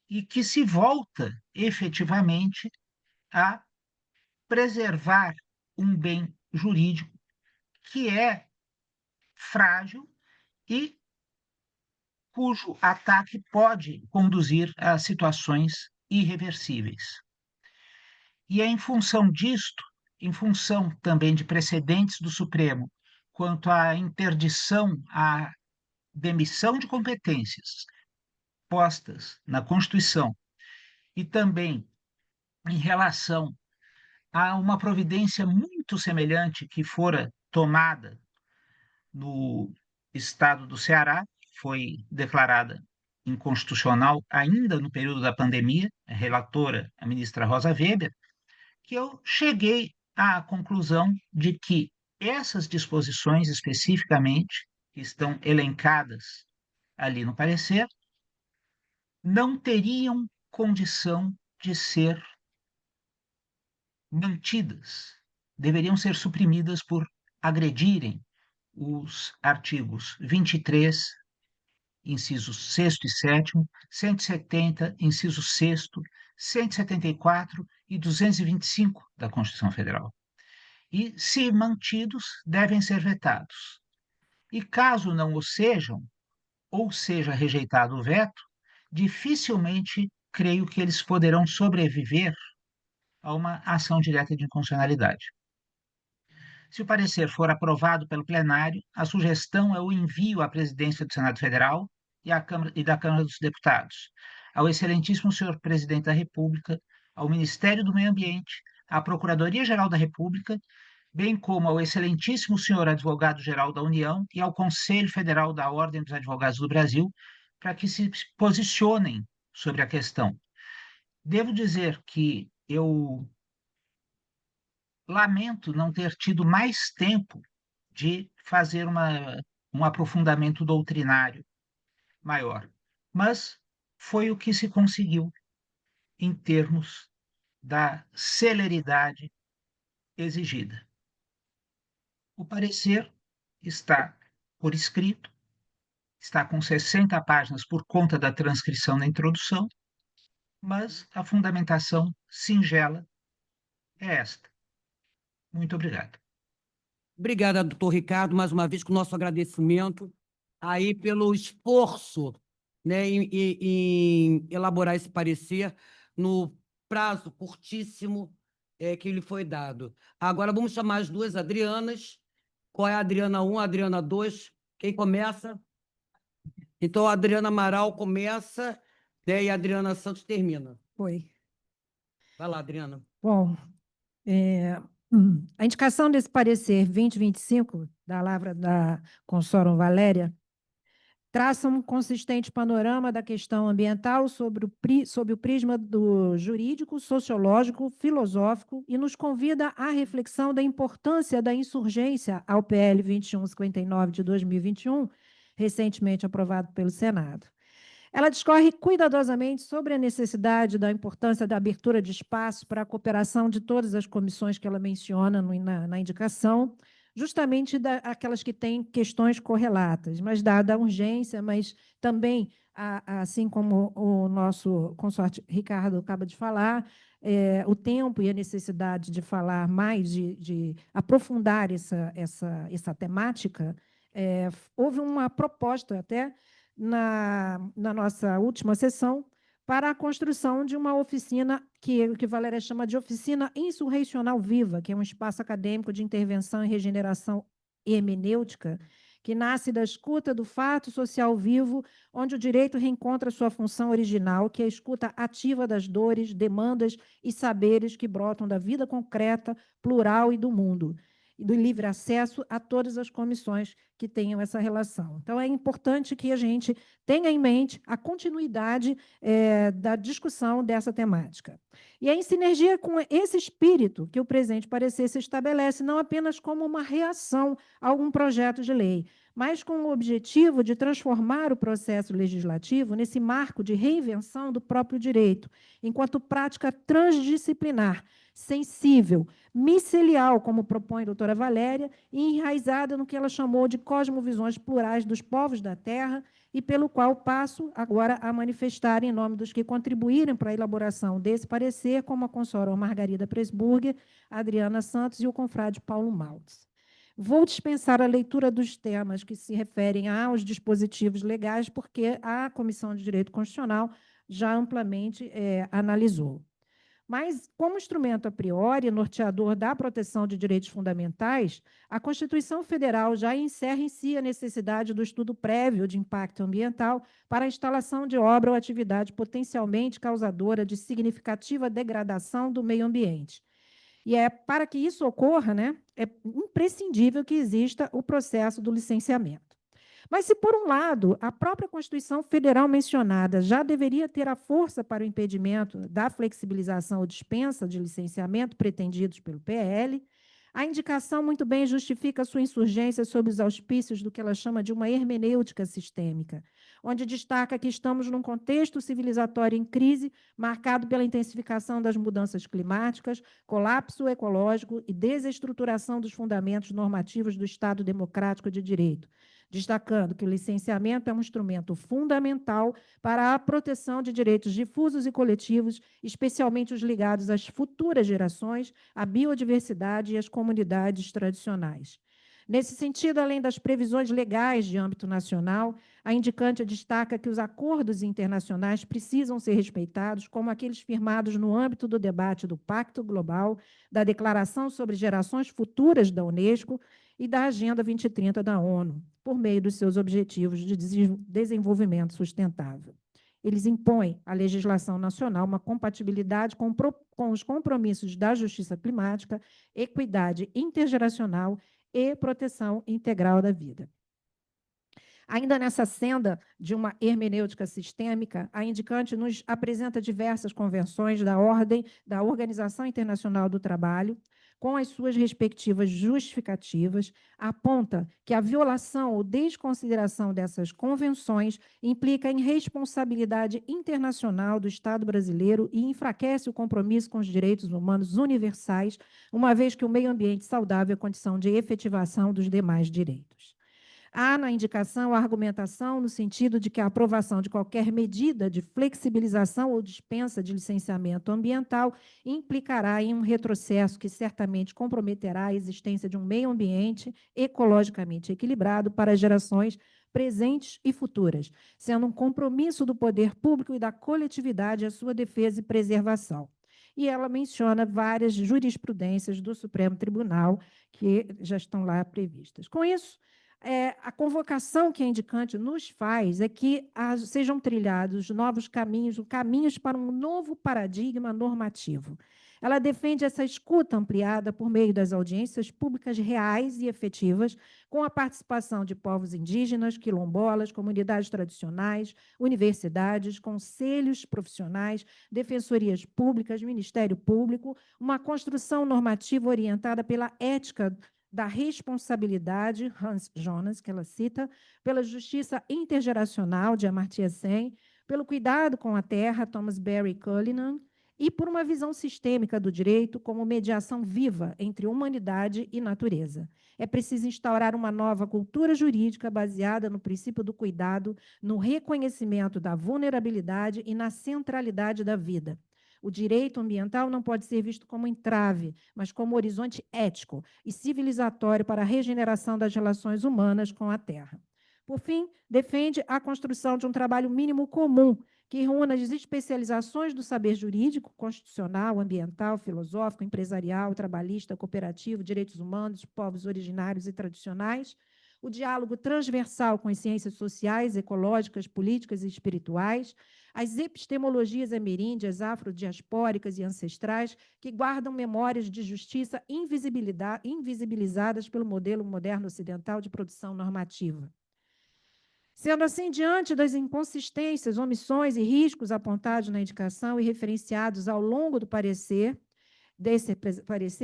e que se volta efetivamente a preservar um bem jurídico que é frágil e cujo ataque pode conduzir a situações irreversíveis. E é em função disto, em função também de precedentes do Supremo, quanto à interdição, à demissão de competências postas na Constituição, e também em relação a uma providência muito semelhante que fora tomada no estado do Ceará, foi declarada inconstitucional ainda no período da pandemia, a relatora, a ministra Rosa Weber, que eu cheguei à conclusão de que essas disposições especificamente, que estão elencadas ali no parecer, não teriam condição de ser mantidas, deveriam ser suprimidas por agredirem os artigos 23, incisos 6º e 7º, 170, inciso 6º, 174 e 225 da Constituição Federal. E, se mantidos, devem ser vetados. E caso não o sejam, ou seja rejeitado o veto, dificilmente creio que eles poderão sobreviver a uma ação direta de inconstitucionalidade. Se o parecer for aprovado pelo plenário, a sugestão é o envio à presidência do Senado Federal e da Câmara dos Deputados, ao excelentíssimo senhor presidente da República, ao Ministério do Meio Ambiente, à Procuradoria-Geral da República, bem como ao excelentíssimo senhor advogado-geral da União e ao Conselho Federal da Ordem dos Advogados do Brasil, para que se posicionem sobre a questão. Devo dizer que eu lamento não ter tido mais tempo de fazer um aprofundamento doutrinário maior, mas foi o que se conseguiu em termos da celeridade exigida. O parecer está por escrito, está com 60 páginas por conta da transcrição da introdução, mas a fundamentação singela é esta. Muito obrigado. Obrigada, doutor Ricardo, mais uma vez com o nosso agradecimento aí pelo esforço, né, em elaborar esse parecer no prazo curtíssimo que lhe foi dado. Agora vamos chamar as duas Adrianas. Qual é a Adriana 1, a Adriana 2? Quem começa? Então, a Adriana Amaral começa, né, e a Adriana Santos termina. Foi. Vai lá, Adriana. Bom, a indicação desse parecer 2025 da Lavra da Consórcio Valéria traça um consistente panorama da questão ambiental sob o prisma do jurídico, sociológico, filosófico e nos convida à reflexão da importância da insurgência ao PL 2159 de 2021, recentemente aprovado pelo Senado. Ela discorre cuidadosamente sobre a necessidade da importância da abertura de espaço para a cooperação de todas as comissões que ela menciona na indicação, justamente aquelas que têm questões correlatas, mas dada a urgência, mas também, assim como o nosso consorte Ricardo acaba de falar, o tempo e a necessidade de falar mais, de aprofundar essa temática, houve uma proposta até na nossa última sessão para a construção de uma oficina que Valéria chama de Oficina Insurreicional Viva, que é um espaço acadêmico de intervenção e regeneração hermenêutica, que nasce da escuta do fato social vivo, onde o direito reencontra sua função original, que é a escuta ativa das dores, demandas e saberes que brotam da vida concreta, plural e do mundo, e do livre acesso a todas as comissões que tenham essa relação. Então, é importante que a gente tenha em mente a continuidade da discussão dessa temática. E é em sinergia com esse espírito que o presente parecer se estabelece, não apenas como uma reação a algum projeto de lei, mas com o objetivo de transformar o processo legislativo nesse marco de reinvenção do próprio direito, enquanto prática transdisciplinar, sensível, micelial, como propõe a doutora Valéria, e enraizada no que ela chamou de cosmovisões plurais dos povos da Terra, e pelo qual passo agora a manifestar em nome dos que contribuíram para a elaboração desse parecer, como a consoror Margarida Presburger, Adriana Santos e o confrade Paulo Maltz. Vou dispensar a leitura dos temas que se referem aos dispositivos legais, porque a Comissão de Direito Constitucional já amplamente analisou. Mas, como instrumento a priori, norteador da proteção de direitos fundamentais, a Constituição Federal já encerra em si a necessidade do estudo prévio de impacto ambiental para a instalação de obra ou atividade potencialmente causadora de significativa degradação do meio ambiente. E para que isso ocorra, é imprescindível que exista o processo do licenciamento. Mas se, por um lado, a própria Constituição Federal mencionada já deveria ter a força para o impedimento da flexibilização ou dispensa de licenciamento pretendidos pelo PL, a indicação muito bem justifica sua insurgência sob os auspícios do que ela chama de uma hermenêutica sistêmica, onde destaca que estamos num contexto civilizatório em crise, marcado pela intensificação das mudanças climáticas, colapso ecológico e desestruturação dos fundamentos normativos do Estado democrático de direito, destacando que o licenciamento é um instrumento fundamental para a proteção de direitos difusos e coletivos, especialmente os ligados às futuras gerações, à biodiversidade e às comunidades tradicionais. Nesse sentido, além das previsões legais de âmbito nacional, a indicante destaca que os acordos internacionais precisam ser respeitados, como aqueles firmados no âmbito do debate do Pacto Global, da Declaração sobre Gerações Futuras da Unesco e da Agenda 2030 da ONU, por meio dos seus objetivos de desenvolvimento sustentável. Eles impõem à legislação nacional uma compatibilidade com os compromissos da justiça climática, equidade intergeracional e proteção integral da vida. Ainda nessa senda de uma hermenêutica sistêmica, a indicante nos apresenta diversas convenções da ordem da Organização Internacional do Trabalho, com as suas respectivas justificativas, aponta que a violação ou desconsideração dessas convenções implica em responsabilidade internacional do Estado brasileiro e enfraquece o compromisso com os direitos humanos universais, uma vez que o meio ambiente saudável é condição de efetivação dos demais direitos. Há na indicação a argumentação no sentido de que a aprovação de qualquer medida de flexibilização ou dispensa de licenciamento ambiental implicará em um retrocesso que certamente comprometerá a existência de um meio ambiente ecologicamente equilibrado para as gerações presentes e futuras, sendo um compromisso do poder público e da coletividade a sua defesa e preservação. E ela menciona várias jurisprudências do Supremo Tribunal que já estão lá previstas. Com isso, a convocação que a indicante nos faz é que sejam trilhados novos caminhos para um novo paradigma normativo. Ela defende essa escuta ampliada por meio das audiências públicas reais e efetivas, com a participação de povos indígenas, quilombolas, comunidades tradicionais, universidades, conselhos profissionais, defensorias públicas, Ministério Público, uma construção normativa orientada pela ética da responsabilidade, Hans Jonas, que ela cita, pela justiça intergeracional, de Amartya Sen, pelo cuidado com a terra, Thomas Barry Cullinan, e por uma visão sistêmica do direito como mediação viva entre humanidade e natureza. É preciso instaurar uma nova cultura jurídica baseada no princípio do cuidado, no reconhecimento da vulnerabilidade e na centralidade da vida. O direito ambiental não pode ser visto como entrave, mas como horizonte ético e civilizatório para a regeneração das relações humanas com a terra. Por fim, defende a construção de um trabalho mínimo comum que reúna as especializações do saber jurídico, constitucional, ambiental, filosófico, empresarial, trabalhista, cooperativo, direitos humanos, povos originários e tradicionais, o diálogo transversal com as ciências sociais, ecológicas, políticas e espirituais, as epistemologias ameríndias, afrodiaspóricas e ancestrais, que guardam memórias de justiça invisibilizadas pelo modelo moderno ocidental de produção normativa. Sendo assim, diante das inconsistências, omissões e riscos apontados na indicação e referenciados ao longo do parecer,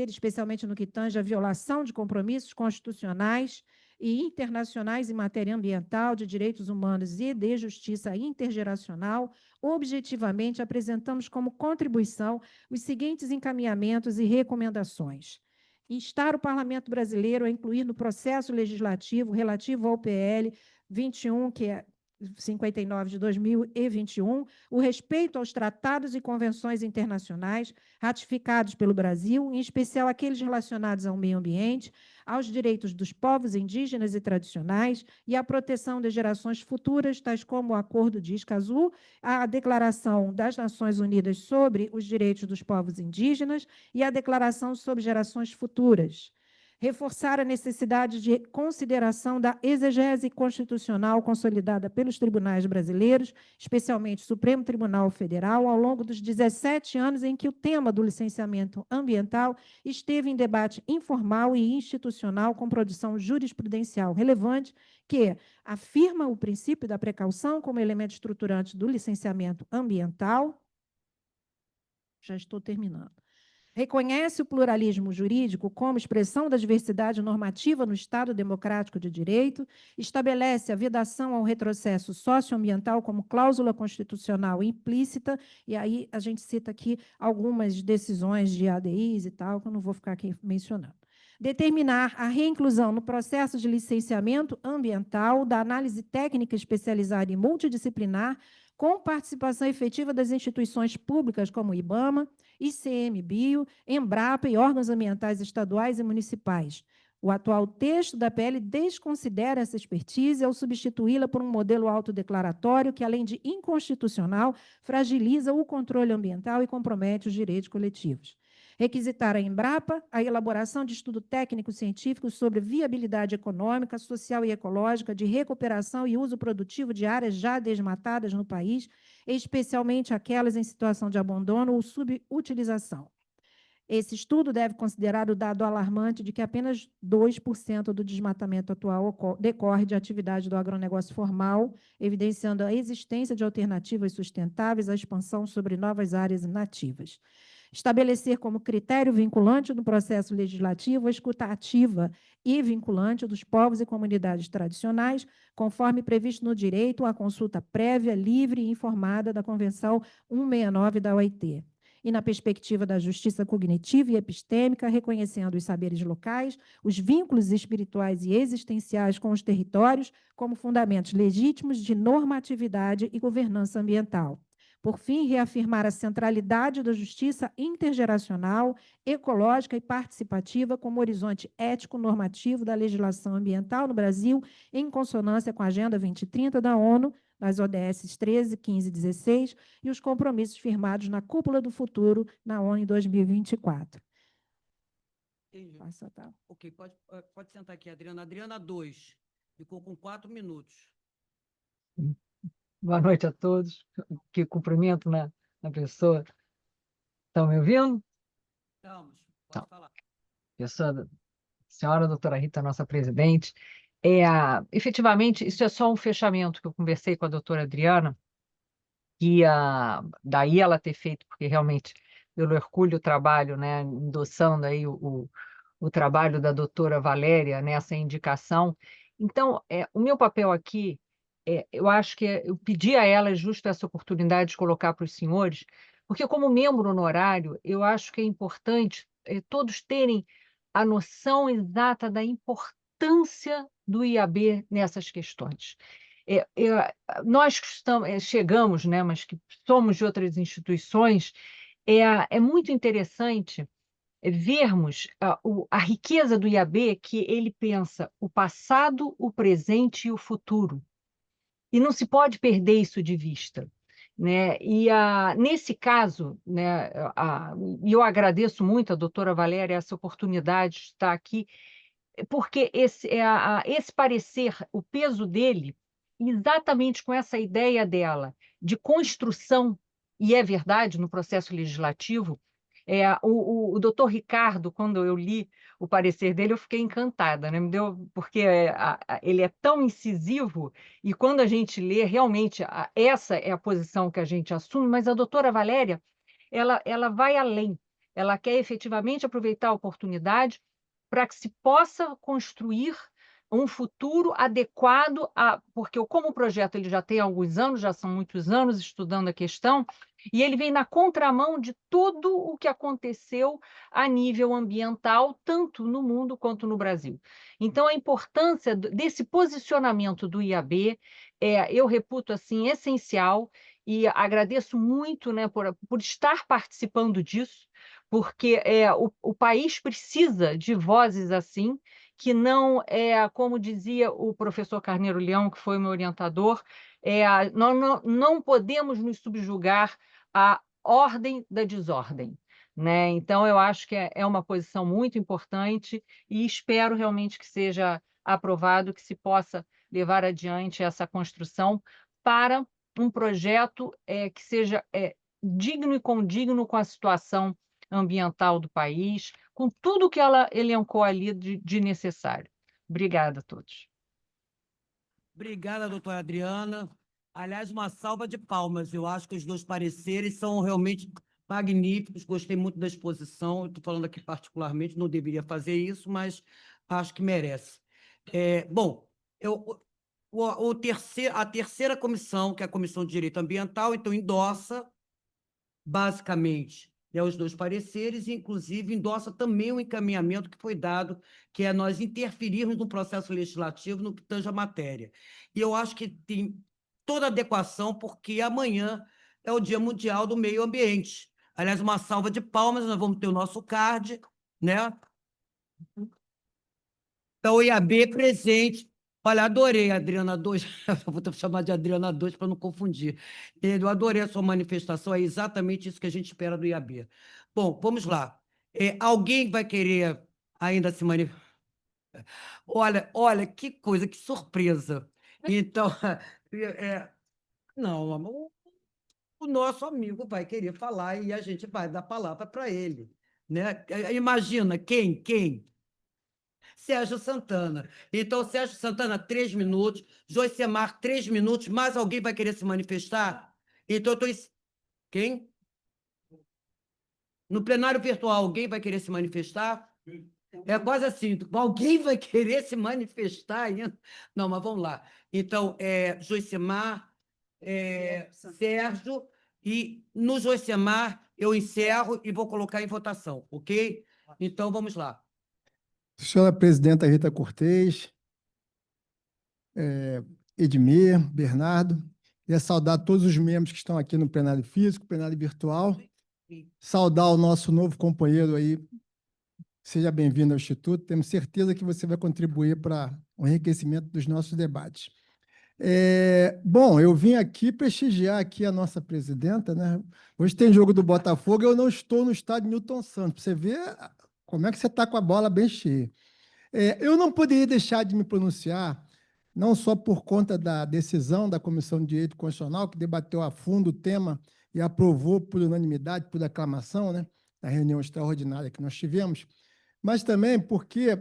especialmente no que tange à violação de compromissos constitucionais e internacionais em matéria ambiental, de direitos humanos e de justiça intergeracional, objetivamente apresentamos como contribuição os seguintes encaminhamentos e recomendações. Instar o Parlamento brasileiro a incluir no processo legislativo relativo ao PL 21, que é 59 de 2021, o respeito aos tratados e convenções internacionais ratificados pelo Brasil, em especial aqueles relacionados ao meio ambiente, aos direitos dos povos indígenas e tradicionais e à proteção das gerações futuras, tais como o Acordo de Escazú, a Declaração das Nações Unidas sobre os Direitos dos Povos Indígenas e a Declaração sobre Gerações Futuras. Reforçar a necessidade de consideração da exegese constitucional consolidada pelos tribunais brasileiros, especialmente o Supremo Tribunal Federal, ao longo dos 17 anos em que o tema do licenciamento ambiental esteve em debate informal e institucional com produção jurisprudencial relevante, que afirma o princípio da precaução como elemento estruturante do licenciamento ambiental. Já estou terminando. Reconhece o pluralismo jurídico como expressão da diversidade normativa no Estado democrático de direito, estabelece a vedação ao retrocesso socioambiental como cláusula constitucional implícita, e aí a gente cita aqui algumas decisões de ADIs e tal, que eu não vou ficar aqui mencionando. Determinar a reinclusão no processo de licenciamento ambiental da análise técnica especializada e multidisciplinar, com participação efetiva das instituições públicas como IBAMA, ICMBio, Embrapa e órgãos ambientais estaduais e municipais. O atual texto da PL desconsidera essa expertise ao substituí-la por um modelo autodeclaratório que, além de inconstitucional, fragiliza o controle ambiental e compromete os direitos coletivos. Requisitar à Embrapa a elaboração de estudo técnico-científico sobre viabilidade econômica, social e ecológica de recuperação e uso produtivo de áreas já desmatadas no país, especialmente aquelas em situação de abandono ou subutilização. Esse estudo deve considerar o dado alarmante de que apenas 2% do desmatamento atual decorre de atividade do agronegócio formal, evidenciando a existência de alternativas sustentáveis à expansão sobre novas áreas nativas. Estabelecer como critério vinculante no processo legislativo a escuta ativa e vinculante dos povos e comunidades tradicionais, conforme previsto no direito à consulta prévia, livre e informada da Convenção 169 da OIT. E na perspectiva da justiça cognitiva e epistêmica, reconhecendo os saberes locais, os vínculos espirituais e existenciais com os territórios como fundamentos legítimos de normatividade e governança ambiental. Por fim, reafirmar a centralidade da justiça intergeracional, ecológica e participativa como horizonte ético-normativo da legislação ambiental no Brasil, em consonância com a Agenda 2030 da ONU, nas ODS 13, 15 e 16, e os compromissos firmados na Cúpula do Futuro, na ONU em 2024. Entendi. Passa, tá. Ok, pode sentar aqui, Adriana. Adriana 2, ficou com 4 minutos. Boa noite a todos. Que cumprimento na pessoa. Estão me ouvindo? Estamos, Tá. pode falar. Pessoa, senhora doutora Rita, nossa presidente. Efetivamente, isso é só um fechamento que eu conversei com a doutora Adriana, que daí ela ter feito, porque realmente, pelo hercúleo trabalho, né, endossando aí o trabalho da doutora Valéria nessa indicação. Então, o meu papel aqui, eu acho que eu pedi a ela justo essa oportunidade de colocar para os senhores, porque como membro honorário, eu acho que é importante todos terem a noção exata da importância do IAB nessas questões. Nós que chegamos, né, mas que somos de outras instituições, é muito interessante vermos a riqueza do IAB, que ele pensa o passado, o presente e o futuro. E não se pode perder isso de vista, né? E nesse caso, né, eu agradeço muito a doutora Valéria essa oportunidade de estar aqui, porque esse parecer, o peso dele, exatamente com essa ideia dela de construção, e é verdade, no processo legislativo, o doutor Ricardo, quando eu li o parecer dele, eu fiquei encantada, né? Porque ele é tão incisivo, e quando a gente lê, realmente, essa é a posição que a gente assume, mas a doutora Valéria, ela vai além, ela quer efetivamente aproveitar a oportunidade para que se possa construir um futuro adequado porque como o projeto ele já tem alguns anos, já são muitos anos estudando a questão, e ele vem na contramão de tudo o que aconteceu a nível ambiental, tanto no mundo quanto no Brasil. Então, a importância desse posicionamento do IAB, eu reputo assim essencial, e agradeço muito, né, por estar participando disso, porque o país precisa de vozes assim, que não como dizia o professor Carneiro Leão, que foi meu orientador, nós não podemos nos subjugar à ordem da desordem, né? Então, eu acho que é uma posição muito importante e espero realmente que seja aprovado, que se possa levar adiante essa construção para um projeto que seja digno e condigno com a situação ambiental do país, com tudo que ela elencou ali de necessário. Obrigada a todos. Obrigada, doutora Adriana. Aliás, uma salva de palmas. Eu acho que os dois pareceres são realmente magníficos. Gostei muito da exposição. Estou falando aqui particularmente, não deveria fazer isso, mas acho que merece. Bom, a terceira comissão, que é a Comissão de Direito Ambiental, então endossa, basicamente, os dois pareceres, e, inclusive, endossa também o encaminhamento que foi dado, que é nós interferirmos no processo legislativo no que tange a matéria. E eu acho que tem toda adequação, porque amanhã é o Dia Mundial do Meio Ambiente. Aliás, uma salva de palmas, nós vamos ter o nosso card, né? Então, o IAB presente. Olha, adorei, Adriana 2, vou chamar de Adriana 2 para não confundir. Eu adorei a sua manifestação, é exatamente isso que a gente espera do IAB. Bom, vamos lá. Alguém vai querer ainda se manifestar? Olha, que coisa, que surpresa. Então, não, amor, o nosso amigo vai querer falar e a gente vai dar a palavra para ele, né? Imagina, quem? Sérgio Santana. Então, Sérgio Santana, 3 minutos. Joicemar, 3 minutos. Mais alguém vai querer se manifestar? Então, eu estou... Quem? No plenário virtual, alguém vai querer se manifestar? É quase assim, alguém vai querer se manifestar ainda? Não, mas vamos lá. Então, Joicemar, Sérgio, e no Joicemar eu encerro e vou colocar em votação, ok? Então, vamos lá. Senhora Presidenta Rita Cortez, Edmir, Bernardo, Queria saudar todos os membros que estão aqui no plenário físico, plenário virtual. Saudar o nosso novo companheiro aí. Seja bem-vindo ao Instituto. Temos certeza que você vai contribuir para o enriquecimento dos nossos debates. Bom, eu vim aqui prestigiar aqui a nossa presidenta, né? Hoje tem jogo do Botafogo, eu não estou no estádio Newton Santos. Você vê como é que você está com a bola bem cheia. Eu não poderia deixar de me pronunciar, não só por conta da decisão da Comissão de Direito Constitucional, que debateu a fundo o tema e aprovou por unanimidade, por aclamação, né, na reunião extraordinária que nós tivemos, mas também porque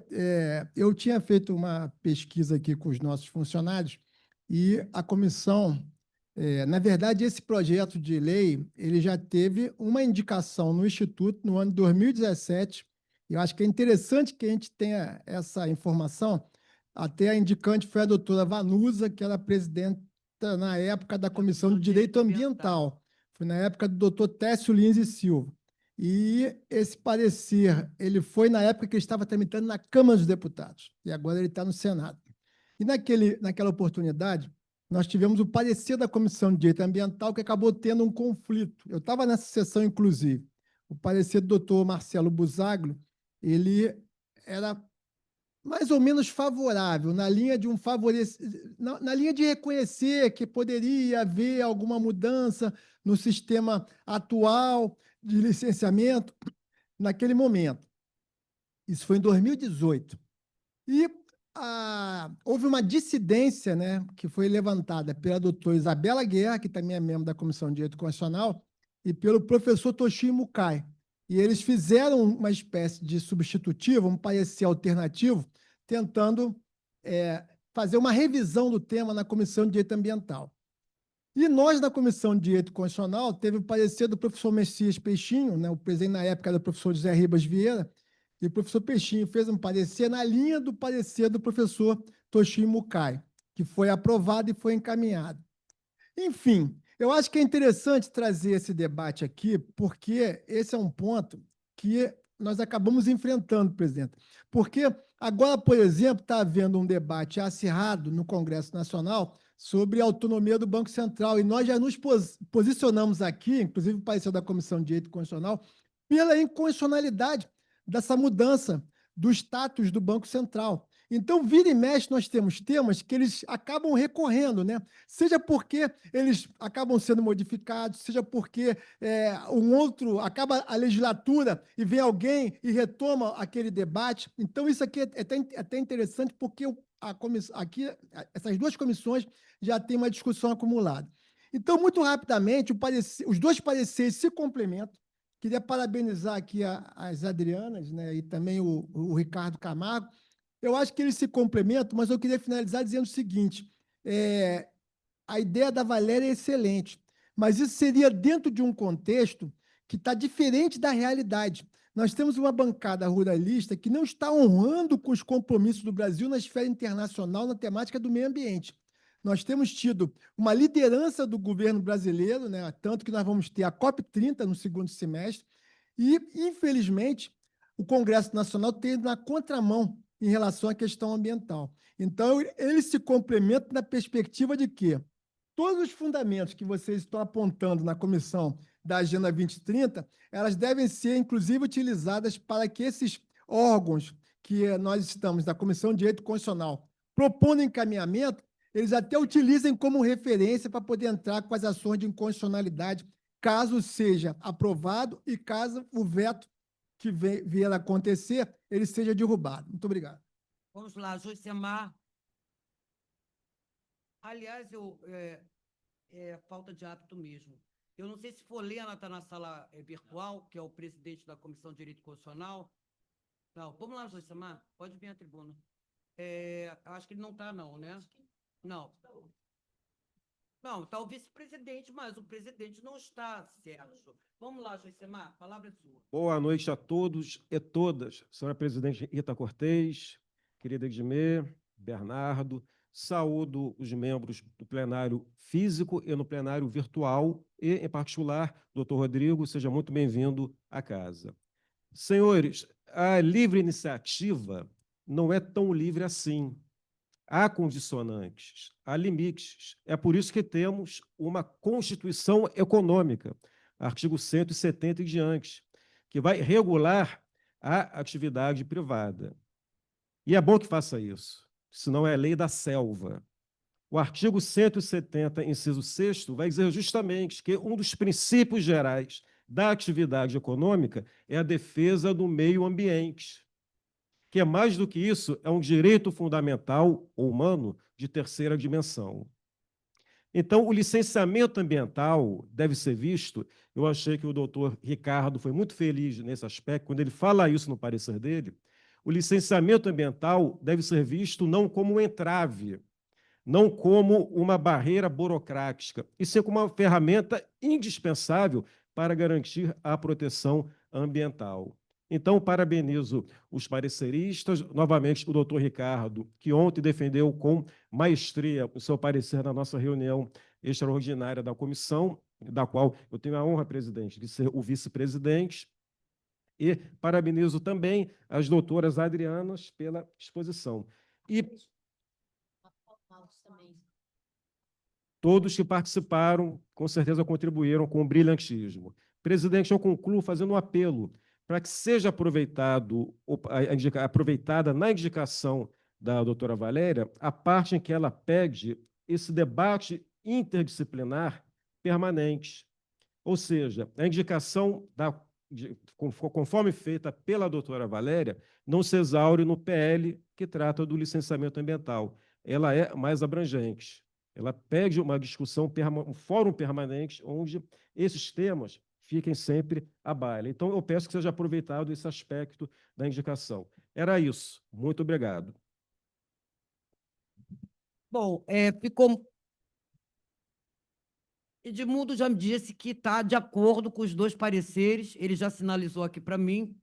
eu tinha feito uma pesquisa aqui com os nossos funcionários e a comissão, na verdade, esse projeto de lei, ele já teve uma indicação no Instituto no ano de 2017. Eu acho que é interessante que a gente tenha essa informação. Até a indicante foi a doutora Vanusa, que era presidenta na época da Comissão de Direito Ambiental. Foi na época do doutor Técio Lins e Silva. E esse parecer, ele foi na época que ele estava tramitando na Câmara dos Deputados, e agora ele está no Senado. E naquela oportunidade, nós tivemos o parecer da Comissão de Direito Ambiental, que acabou tendo um conflito. Eu estava nessa sessão, inclusive. O parecer do doutor Marcelo Busaglo, ele era mais ou menos favorável, na linha de na linha de reconhecer que poderia haver alguma mudança no sistema atual de licenciamento naquele momento. Isso foi em 2018. E houve uma dissidência, né, que foi levantada pela doutora Isabela Guerra, que também é membro da Comissão de Direito Constitucional, e pelo professor Toshio Mukai. E eles fizeram uma espécie de substitutivo, um parecer alternativo, tentando fazer uma revisão do tema na Comissão de Direito Ambiental. E nós, na Comissão de Direito Constitucional, teve o parecer do professor Messias Peixinho, né, o presidente na época era o professor José Ribas Vieira, e o professor Peixinho fez um parecer na linha do parecer do professor Toshio Mukai, que foi aprovado e foi encaminhado. Enfim, eu acho que é interessante trazer esse debate aqui, porque esse é um ponto que nós acabamos enfrentando, presidente. Porque agora, por exemplo, está havendo um debate acirrado no Congresso Nacional sobre a autonomia do Banco Central, e nós já nos posicionamos aqui, inclusive o parecer da Comissão de Direito Constitucional, pela inconstitucionalidade dessa mudança do status do Banco Central. Então, vira e mexe, nós temos temas que eles acabam recorrendo, né? Seja porque eles acabam sendo modificados, seja porque acaba a legislatura e vem alguém e retoma aquele debate. Então, isso aqui é até interessante porque aqui, essas duas comissões já têm uma discussão acumulada. Então, muito rapidamente, os dois pareceres se complementam. Queria parabenizar aqui as Adrianas, né, e também o Ricardo Camargo. Eu acho que eles se complementam, mas eu queria finalizar dizendo o seguinte: a ideia da Valéria é excelente, mas isso seria dentro de um contexto que está diferente da realidade. Nós temos uma bancada ruralista que não está honrando com os compromissos do Brasil na esfera internacional na temática do meio ambiente. Nós temos tido uma liderança do governo brasileiro, né, tanto que nós vamos ter a COP30 no segundo semestre, e, infelizmente, o Congresso Nacional tem na contramão em relação à questão ambiental. Então, eles se complementam na perspectiva de que todos os fundamentos que vocês estão apontando na comissão da Agenda 2030, elas devem ser, inclusive, utilizadas para que esses órgãos que nós estamos, da Comissão de Direito Constitucional, propondo encaminhamento, eles até utilizem como referência para poder entrar com as ações de inconstitucionalidade, caso seja aprovado e caso o veto que vier a acontecer, ele seja derrubado. Muito obrigado. Vamos lá, Joicemar. Aliás, falta de hábito mesmo. Eu não sei se Folena está na sala virtual, que é o presidente da Comissão de Direito Constitucional. Não, vamos lá, Joicemar, pode vir à tribuna. Acho que ele não está, não, né? Não. Não, está o vice-presidente, mas o presidente não está, Sérgio. Vamos lá, Joicemar, a palavra é sua. Boa noite a todos e todas. Senhora presidente Rita Cortez, querida Edmê, Bernardo, saúdo os membros do plenário físico e no plenário virtual e, em particular, doutor Rodrigo, seja muito bem-vindo à casa. Senhores, a livre iniciativa não é tão livre assim. há condicionantes, há limites. É por isso que temos uma Constituição Econômica, artigo 170 e diante, que vai regular a atividade privada. E é bom que faça isso, senão é a lei da selva. O artigo 170, inciso 6º, vai dizer justamente que um dos princípios gerais da atividade econômica é a defesa do meio ambiente, que é mais do que isso, é um direito fundamental humano de terceira dimensão. Então, o licenciamento ambiental deve ser visto, eu achei que o doutor Ricardo foi muito feliz nesse aspecto, quando ele fala isso no parecer dele, o licenciamento ambiental deve ser visto não como um entrave, não como uma barreira burocrática, e sim como uma ferramenta indispensável para garantir a proteção ambiental. Então, parabenizo os pareceristas, novamente o doutor Ricardo, que ontem defendeu com maestria o seu parecer na nossa reunião extraordinária da comissão, da qual eu tenho a honra, presidente, de ser o vice-presidente, e parabenizo também as doutoras Adrianas pela exposição. E todos que participaram, com certeza, contribuíram com o brilhantismo. Presidente, eu concluo fazendo um apelo para que seja aproveitada na indicação da doutora Valéria a parte em que ela pede esse debate interdisciplinar permanente. Ou seja, a indicação, conforme feita pela doutora Valéria, não se exaure no PL que trata do licenciamento ambiental. Ela é mais abrangente. Ela pede uma discussão, um fórum permanente, onde esses temas fiquem sempre à baila. Então, eu peço que seja aproveitado esse aspecto da indicação. Era isso. Muito obrigado. Bom, ficou... Edmundo já me disse que está de acordo com os dois pareceres, ele já sinalizou aqui para mim,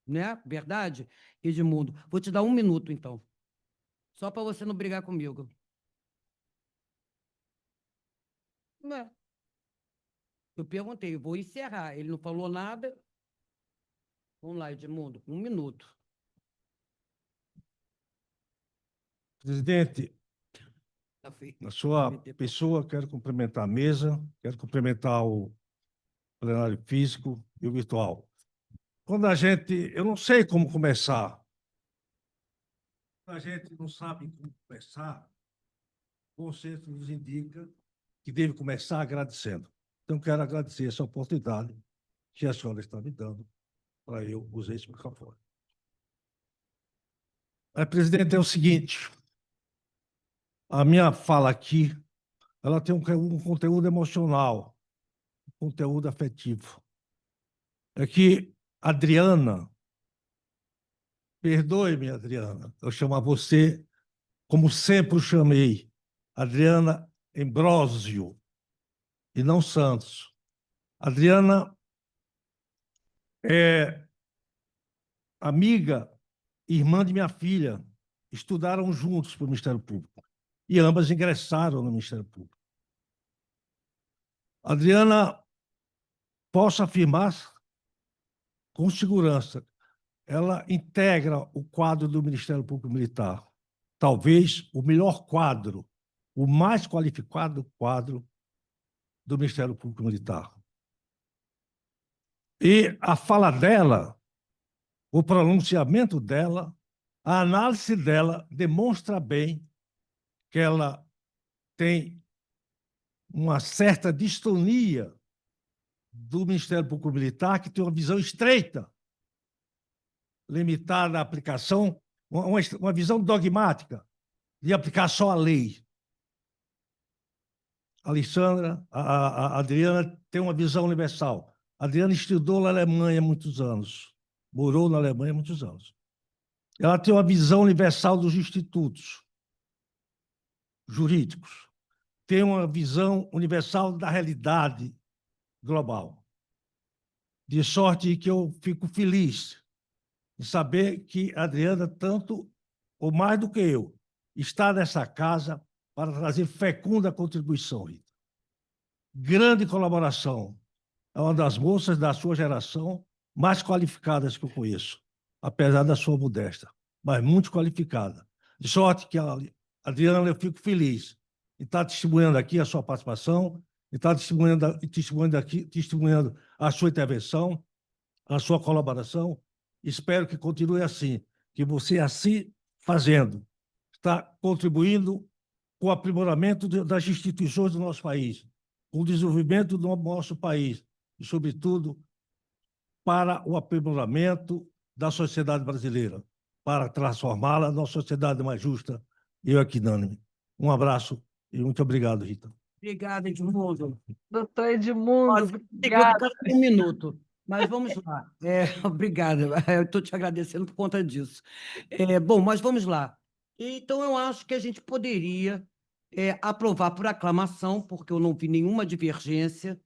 né? Verdade, Edmundo? Vou te dar 1 minuto, então, só para você não brigar comigo. Não. Eu perguntei, vou encerrar. Ele não falou nada. Vamos lá, Edmundo, 1 minuto. Presidente, Tá feito. na sua pessoa, quero cumprimentar a mesa, quero cumprimentar o plenário físico e o virtual. Eu não sei como começar. Quando a gente não sabe como começar, o conceito nos indica que deve começar agradecendo. Então, quero agradecer essa oportunidade que a senhora está me dando para eu usar esse microfone. Mas, presidente, é o seguinte, a minha fala aqui, ela tem um conteúdo emocional, um conteúdo afetivo. É que Adriana, perdoe-me, Adriana, eu chamo você como sempre o chamei, Adriana Ambrósio, e não Santos. Adriana é amiga, irmã de minha filha, estudaram juntos para o Ministério Público e ambas ingressaram no Ministério Público. Adriana, posso afirmar com segurança, ela integra o quadro do Ministério Público Militar, talvez o melhor quadro, o mais qualificado quadro do Ministério Público Militar. E a fala dela, o pronunciamento dela, a análise dela demonstra bem que ela tem uma certa distonia do Ministério Público Militar, que tem uma visão estreita, limitada à aplicação, uma visão dogmática de aplicar só a lei. A Alexandra, a Adriana tem uma visão universal. A Adriana estudou na Alemanha há muitos anos, morou na Alemanha há muitos anos. Ela tem uma visão universal dos institutos jurídicos, tem uma visão universal da realidade global. De sorte que eu fico feliz em saber que a Adriana, tanto ou mais do que eu, está nessa casa para trazer fecunda contribuição, Rita. Grande colaboração. É uma das moças da sua geração mais qualificadas que eu conheço, apesar da sua modéstia, mas muito qualificada. De sorte que Adriana, eu fico feliz em estar testemunhando aqui a sua participação, em estar testemunhando a sua intervenção, a sua colaboração. Espero que continue assim, que você assim fazendo, está contribuindo com o aprimoramento das instituições do nosso país, com o desenvolvimento do nosso país e, sobretudo, para o aprimoramento da sociedade brasileira, para transformá-la numa sociedade mais justa e equinânime. Um abraço e muito obrigado, Rita. Obrigada, Edmundo. Doutor Edmundo, Nossa, tem que obrigada. ficar com 1 minuto, mas vamos lá. Obrigada, eu estou te agradecendo por conta disso. Bom, mas vamos lá. Então, eu acho que a gente poderia aprovar por aclamação, porque eu não vi nenhuma divergência.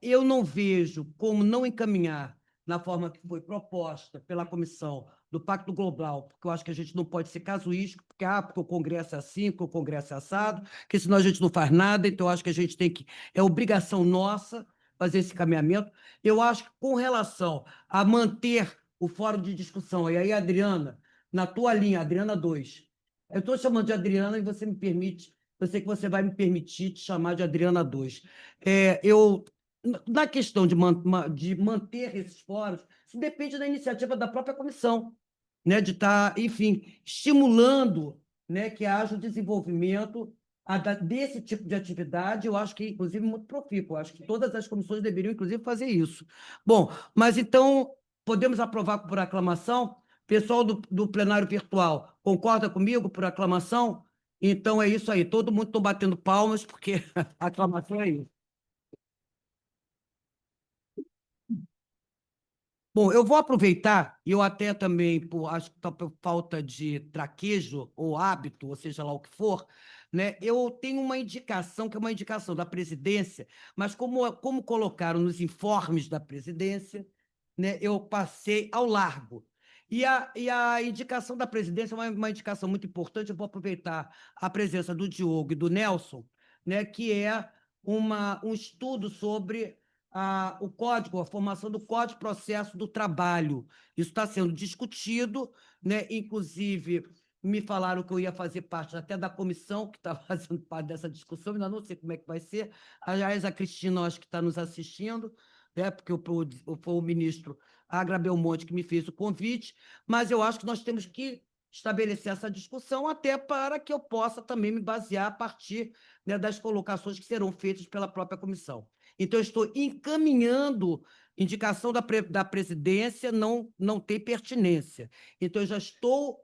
Eu não vejo como não encaminhar na forma que foi proposta pela comissão do Pacto Global, porque eu acho que a gente não pode ser casuístico, porque o Congresso é assim, porque o Congresso é assado, que senão a gente não faz nada, então eu acho que a gente tem que, é obrigação nossa fazer esse caminhamento. Eu acho que com relação a manter o fórum de discussão, e aí, Adriana, na tua linha, Adriana 2, eu estou chamando de Adriana e você me permite, eu sei que você vai me permitir te chamar de Adriana 2. Na questão de manter esses fóruns, isso depende da iniciativa da própria comissão, né, de estar, enfim, estimulando, né, que haja o desenvolvimento desse tipo de atividade. Eu acho que, inclusive, muito profícuo. Eu acho que todas as comissões deveriam, inclusive, fazer isso. Bom, mas então, podemos aprovar por aclamação? Pessoal do plenário virtual, concorda comigo por aclamação? Então, é isso aí. Todo mundo está batendo palmas, porque a aclamação é isso. Bom, eu vou aproveitar, e eu até também, acho que por falta de traquejo ou hábito, ou seja lá o que for, né, eu tenho uma indicação, que é uma indicação da presidência, mas como colocaram nos informes da presidência, né, eu passei ao largo. E a indicação da presidência é uma indicação muito importante. Eu vou aproveitar a presença do Diogo e do Nelson, né, que é um estudo sobre o código, a formação do Código de Processo do Trabalho. Isso está sendo discutido, né? Inclusive, me falaram que eu ia fazer parte até da comissão que está fazendo parte dessa discussão, ainda não sei como é que vai ser. Aliás, a Cristina, acho que está nos assistindo, né? Porque foi o ministro Agra Belmonte que me fez o convite, mas eu acho que nós temos que estabelecer essa discussão até para que eu possa também me basear a partir, né, das colocações que serão feitas pela própria comissão. Então, eu estou encaminhando, indicação da presidência não tem pertinência. Então, eu já estou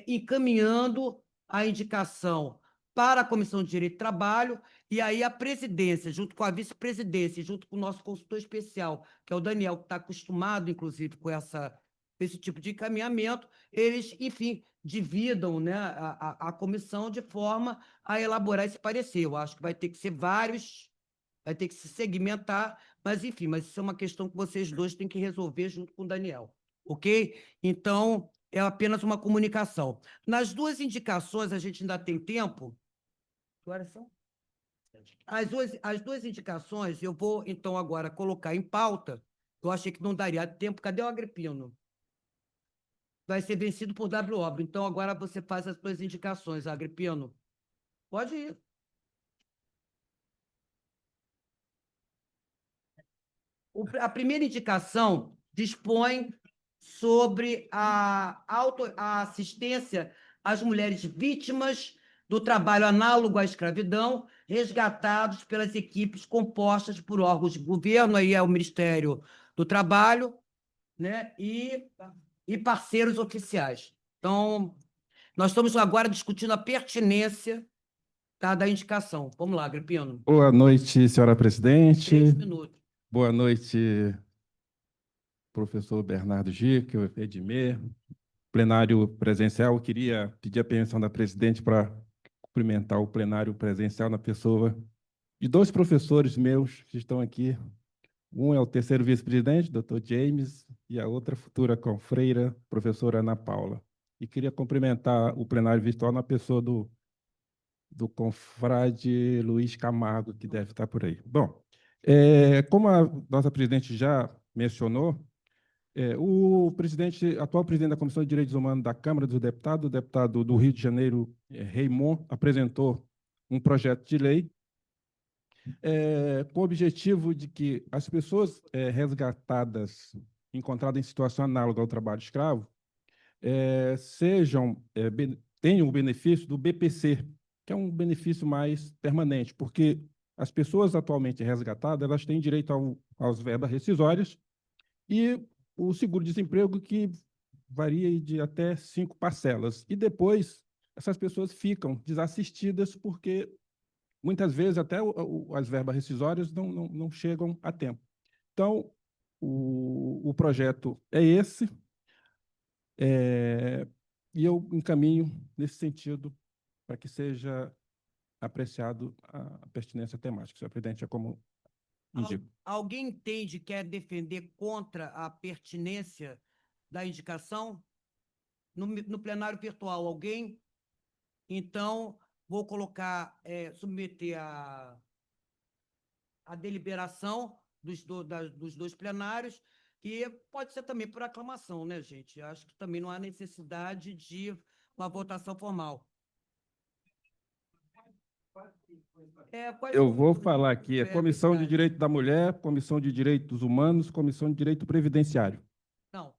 encaminhando a indicação para a Comissão de Direito do Trabalho, e aí a presidência, junto com a vice-presidência, junto com o nosso consultor especial, que é o Daniel, que está acostumado, inclusive, com esse tipo de encaminhamento, eles, enfim, dividam, né, a comissão de forma a elaborar esse parecer. Eu acho que vai ter que ser vários, vai ter que se segmentar, mas, enfim, mas isso é uma questão que vocês dois têm que resolver junto com o Daniel, ok? Então, é apenas uma comunicação. Nas duas indicações, a gente ainda tem tempo? Que horas são? As duas indicações, eu vou, então, agora colocar em pauta. Eu achei que não daria tempo. Cadê o Agripino? Vai ser vencido por W. Então, agora você faz as suas indicações, Agripino. Pode ir. A primeira indicação dispõe sobre a assistência às mulheres vítimas do trabalho análogo à escravidão, resgatados pelas equipes compostas por órgãos de governo, aí é o Ministério do Trabalho, né, e parceiros oficiais. Então, nós estamos agora discutindo a pertinência, tá, da indicação. Vamos lá, Agripino. Boa noite, senhora presidente. 3 minutos. Boa noite, professor Bernardo Gic, Edmê, plenário presencial. Eu queria pedir a permissão da presidente para cumprimentar o plenário presencial na pessoa de 2 professores meus que estão aqui. Um é o terceiro vice-presidente, doutor James, e a outra futura confreira, professora Ana Paula. E queria cumprimentar o plenário virtual na pessoa do confrade Luiz Camargo, que deve estar por aí. Bom, como a nossa presidente já mencionou, O atual presidente da Comissão de Direitos Humanos da Câmara dos Deputados, o deputado do Rio de Janeiro, Raymond, apresentou um projeto de lei com o objetivo de que as pessoas resgatadas, encontradas em situação análoga ao trabalho escravo, tenham o benefício do BPC, que é um benefício mais permanente, porque as pessoas atualmente resgatadas, elas têm direito às verbas rescisórias e o seguro-desemprego, que varia de até 5 parcelas. E depois, essas pessoas ficam desassistidas porque, muitas vezes, até as verbas rescisórias não chegam a tempo. Então, o projeto é esse, e eu encaminho nesse sentido para que seja apreciado a pertinência temática. Senhor presidente, é como indico. Alguém entende, quer defender contra a pertinência da indicação? No plenário virtual, alguém? Então, vou colocar, submeter a deliberação dos dois plenários, que pode ser também por aclamação, né, gente? Acho que também não há necessidade de uma votação formal. Eu vou falar aqui, Comissão de Direito da Mulher, Comissão de Direitos Humanos, Comissão de Direito Previdenciário. Não.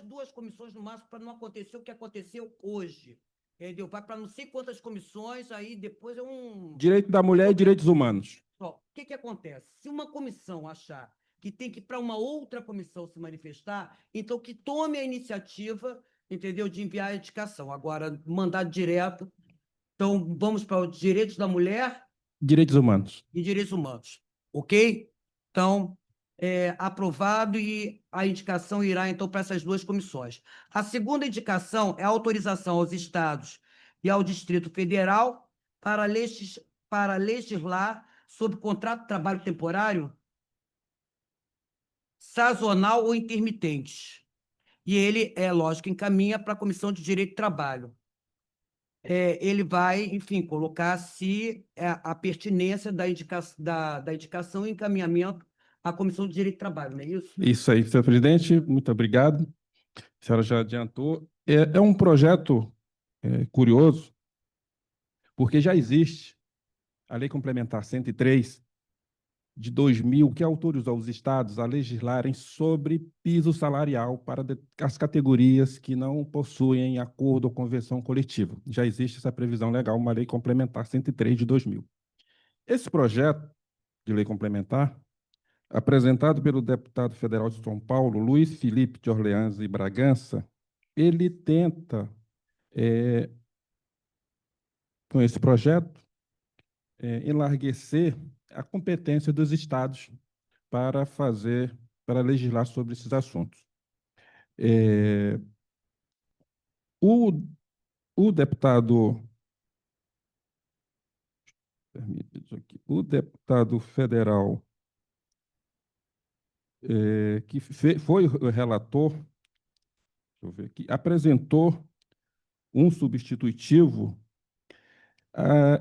Duas comissões no máximo, para não acontecer o que aconteceu hoje. Entendeu? Vai para não sei quantas comissões, aí depois é um... Direito da Mulher e Direitos Humanos. O que acontece? Se uma comissão achar que tem que ir para uma outra comissão se manifestar, então que tome a iniciativa, entendeu, de enviar a indicação. Agora, mandar direto. Então, vamos para os direitos da mulher. Direitos humanos. E direitos humanos. Ok? Então, aprovado, e a indicação irá, então, para essas duas comissões. A segunda indicação é a autorização aos estados e ao Distrito Federal para legislar sobre contrato de trabalho temporário, sazonal ou intermitente. E ele, lógico, encaminha para a Comissão de Direito do Trabalho. Ele vai, enfim, colocar se a pertinência da indicação e encaminhamento à Comissão de Direito do Trabalho, não é isso? Isso aí, senhor presidente, muito obrigado. A senhora já adiantou. É um projeto curioso, porque já existe a Lei Complementar 103 de 2000, que autorizou os estados a legislarem sobre piso salarial para as categorias que não possuem acordo ou convenção coletiva. Já existe essa previsão legal, uma Lei Complementar 103 de 2000. Esse projeto de lei complementar, apresentado pelo deputado federal de São Paulo, Luiz Felipe de Orleans e Bragança, ele tenta, com esse projeto, enlarguecer a competência dos estados para legislar sobre esses assuntos. O deputado federal que foi o relator, deixa eu ver aqui, apresentou um substitutivo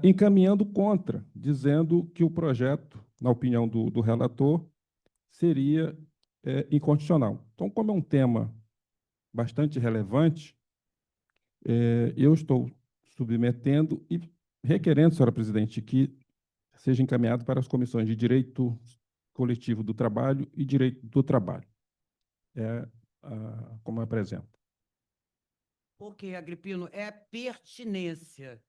encaminhando contra, dizendo que o projeto, na opinião do relator, seria inconstitucional. Então, como é um tema bastante relevante, eu estou submetendo e requerendo, senhora presidente, que seja encaminhado para as comissões de Direito Coletivo do Trabalho e Direito do Trabalho, como apresenta. Ok, Agripino, é pertinência.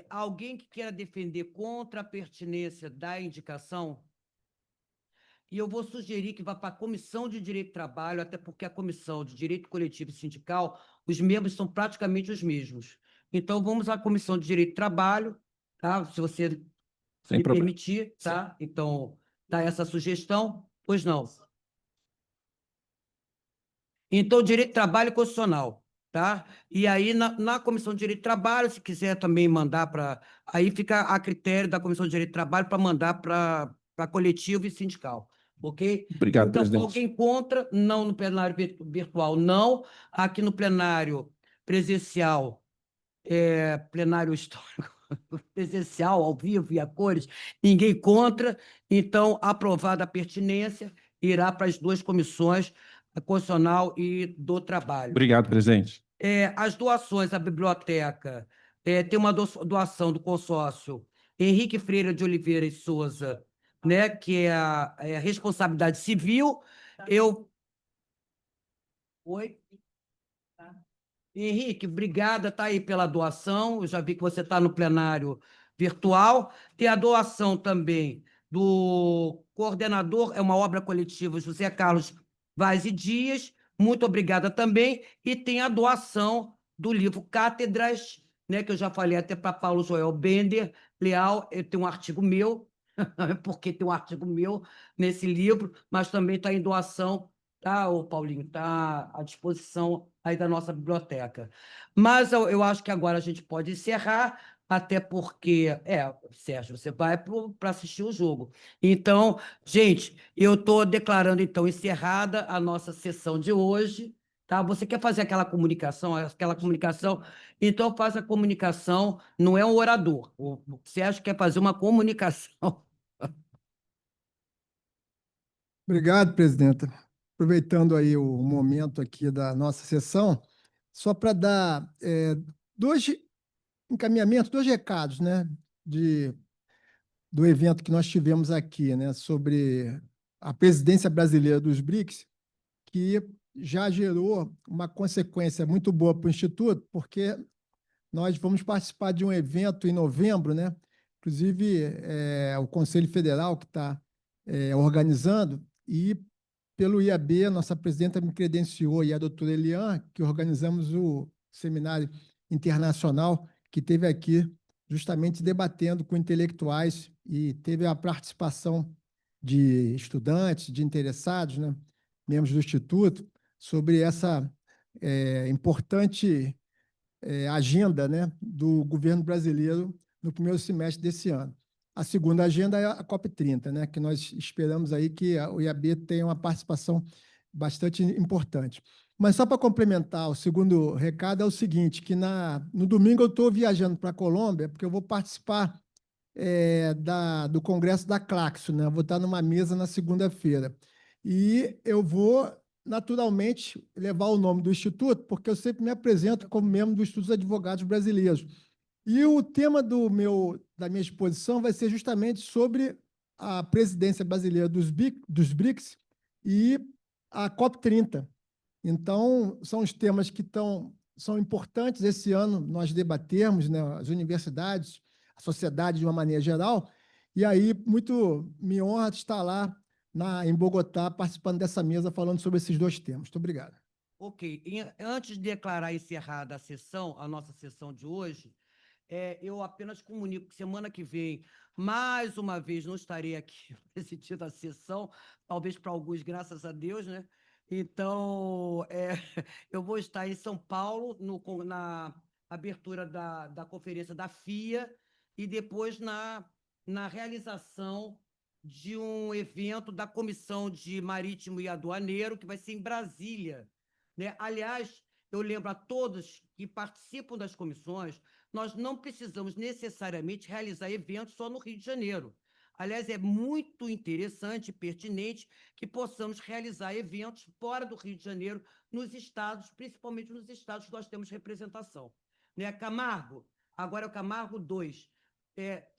Alguém que queira defender contra a pertinência da indicação? E eu vou sugerir que vá para a Comissão de Direito do Trabalho, até porque a Comissão de Direito Coletivo e Sindical, os membros são praticamente os mesmos. Então, vamos à Comissão de Direito do Trabalho, tá? Se você me permitir, tá? Então, tá essa sugestão? Pois não. Então, Direito do Trabalho Constitucional, tá? E aí, na Comissão de Direito do Trabalho, se quiser também mandar para... Aí fica a critério da Comissão de Direito do Trabalho para mandar para coletivo e sindical. Ok? Obrigado, então, presidente. Alguém contra? Não no plenário virtual, não. Aqui no plenário presencial, plenário histórico, presencial, ao vivo e a cores, ninguém contra. Então, aprovada a pertinência, irá para as duas comissões, a Constitucional e do Trabalho. Obrigado, presidente. As doações à biblioteca, tem uma doação do consórcio Henrique Freire de Oliveira e Souza, né, que é a responsabilidade civil. Oi? Henrique, obrigada, tá aí pela doação. Eu já vi que você está no plenário virtual. Tem a doação também do coordenador, é uma obra coletiva, José Carlos Vaz e Dias. Muito obrigada também. E tem a doação do livro Cátedras, né, que eu já falei até para Paulo Joel Bender Leal. Eu tenho um artigo meu, porque tem um artigo meu nesse livro, mas também está em doação, tá, ô Paulinho? Está à disposição aí da nossa biblioteca. Mas eu acho que agora a gente pode encerrar, até porque, Sérgio, você vai para assistir o jogo. Então, gente, eu estou declarando, então, encerrada a nossa sessão de hoje, tá? Você quer fazer aquela comunicação? Então faz a comunicação, não é um orador. O Sérgio quer fazer uma comunicação. Obrigado, presidenta. Aproveitando aí o momento aqui da nossa sessão, só para dar dois encaminhamentos, dois recados, né, do evento que nós tivemos aqui, né, sobre a presidência brasileira dos BRICS, que já gerou uma consequência muito boa para o Instituto, porque nós vamos participar de um evento em novembro, né? Inclusive o Conselho Federal que está organizando, e pelo IAB, nossa presidenta me credenciou, e a doutora Eliane, que organizamos o seminário internacional que teve aqui, justamente debatendo com intelectuais, e teve a participação de estudantes, de interessados, né, membros do Instituto, sobre essa importante agenda, né, do governo brasileiro no primeiro semestre desse ano. A segunda agenda é a COP30, né, que nós esperamos aí que o IAB tenha uma participação bastante importante. Mas só para complementar, o segundo recado é o seguinte, que no domingo eu estou viajando para a Colômbia, porque eu vou participar do congresso da Claxo, né? Eu vou estar numa mesa na segunda-feira. E eu vou, naturalmente, levar o nome do Instituto, porque eu sempre me apresento como membro do Instituto dos Advogados Brasileiros. E o tema da minha exposição vai ser justamente sobre a presidência brasileira dos BRICS e a COP30. Então, são os temas que são importantes esse ano nós debatermos, né, as universidades, a sociedade de uma maneira geral, e aí muito me honra estar lá em Bogotá, participando dessa mesa, falando sobre esses dois temas. Muito obrigado. Ok. Antes de declarar encerrada a nossa sessão de hoje, eu apenas comunico que semana que vem, mais uma vez, não estarei aqui presidindo a sessão, talvez para alguns, graças a Deus, né? Então, eu vou estar em São Paulo, na abertura da conferência da FIA, e depois na realização de um evento da Comissão de Marítimo e Aduaneiro, que vai ser em Brasília, né? Aliás, eu lembro a todos que participam das comissões, nós não precisamos necessariamente realizar eventos só no Rio de Janeiro. Aliás, é muito interessante e pertinente que possamos realizar eventos fora do Rio de Janeiro, nos estados, principalmente nos estados que nós temos representação. Né? Camargo, agora é o Camargo 2.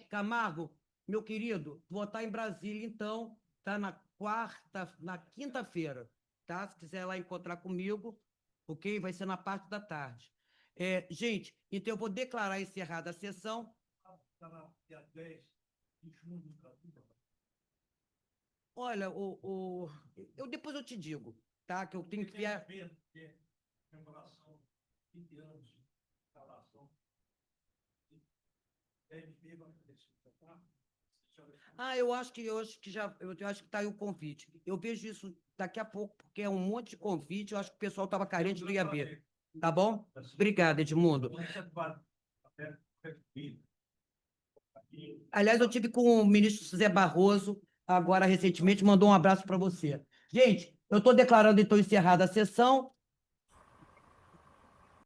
Camargo, meu querido, vou estar em Brasília, então, tá, na quinta-feira, tá? Se quiser lá encontrar comigo, ok? Vai ser na parte da tarde. Gente, então eu vou declarar encerrada a sessão. Dia 10 de junho. Olha, depois eu te digo, tá? Que eu tenho que ver. Comemoração 20 anos de instalação. Eu acho que está aí o convite. Eu vejo isso daqui a pouco, porque é um monte de convite. Eu acho que o pessoal estava carente do IAB. Tá bom? Obrigada, Edmundo. Aliás, eu tive com o ministro José Barroso, agora recentemente, mandou um abraço para você. Gente, eu estou declarando, então, encerrada a sessão.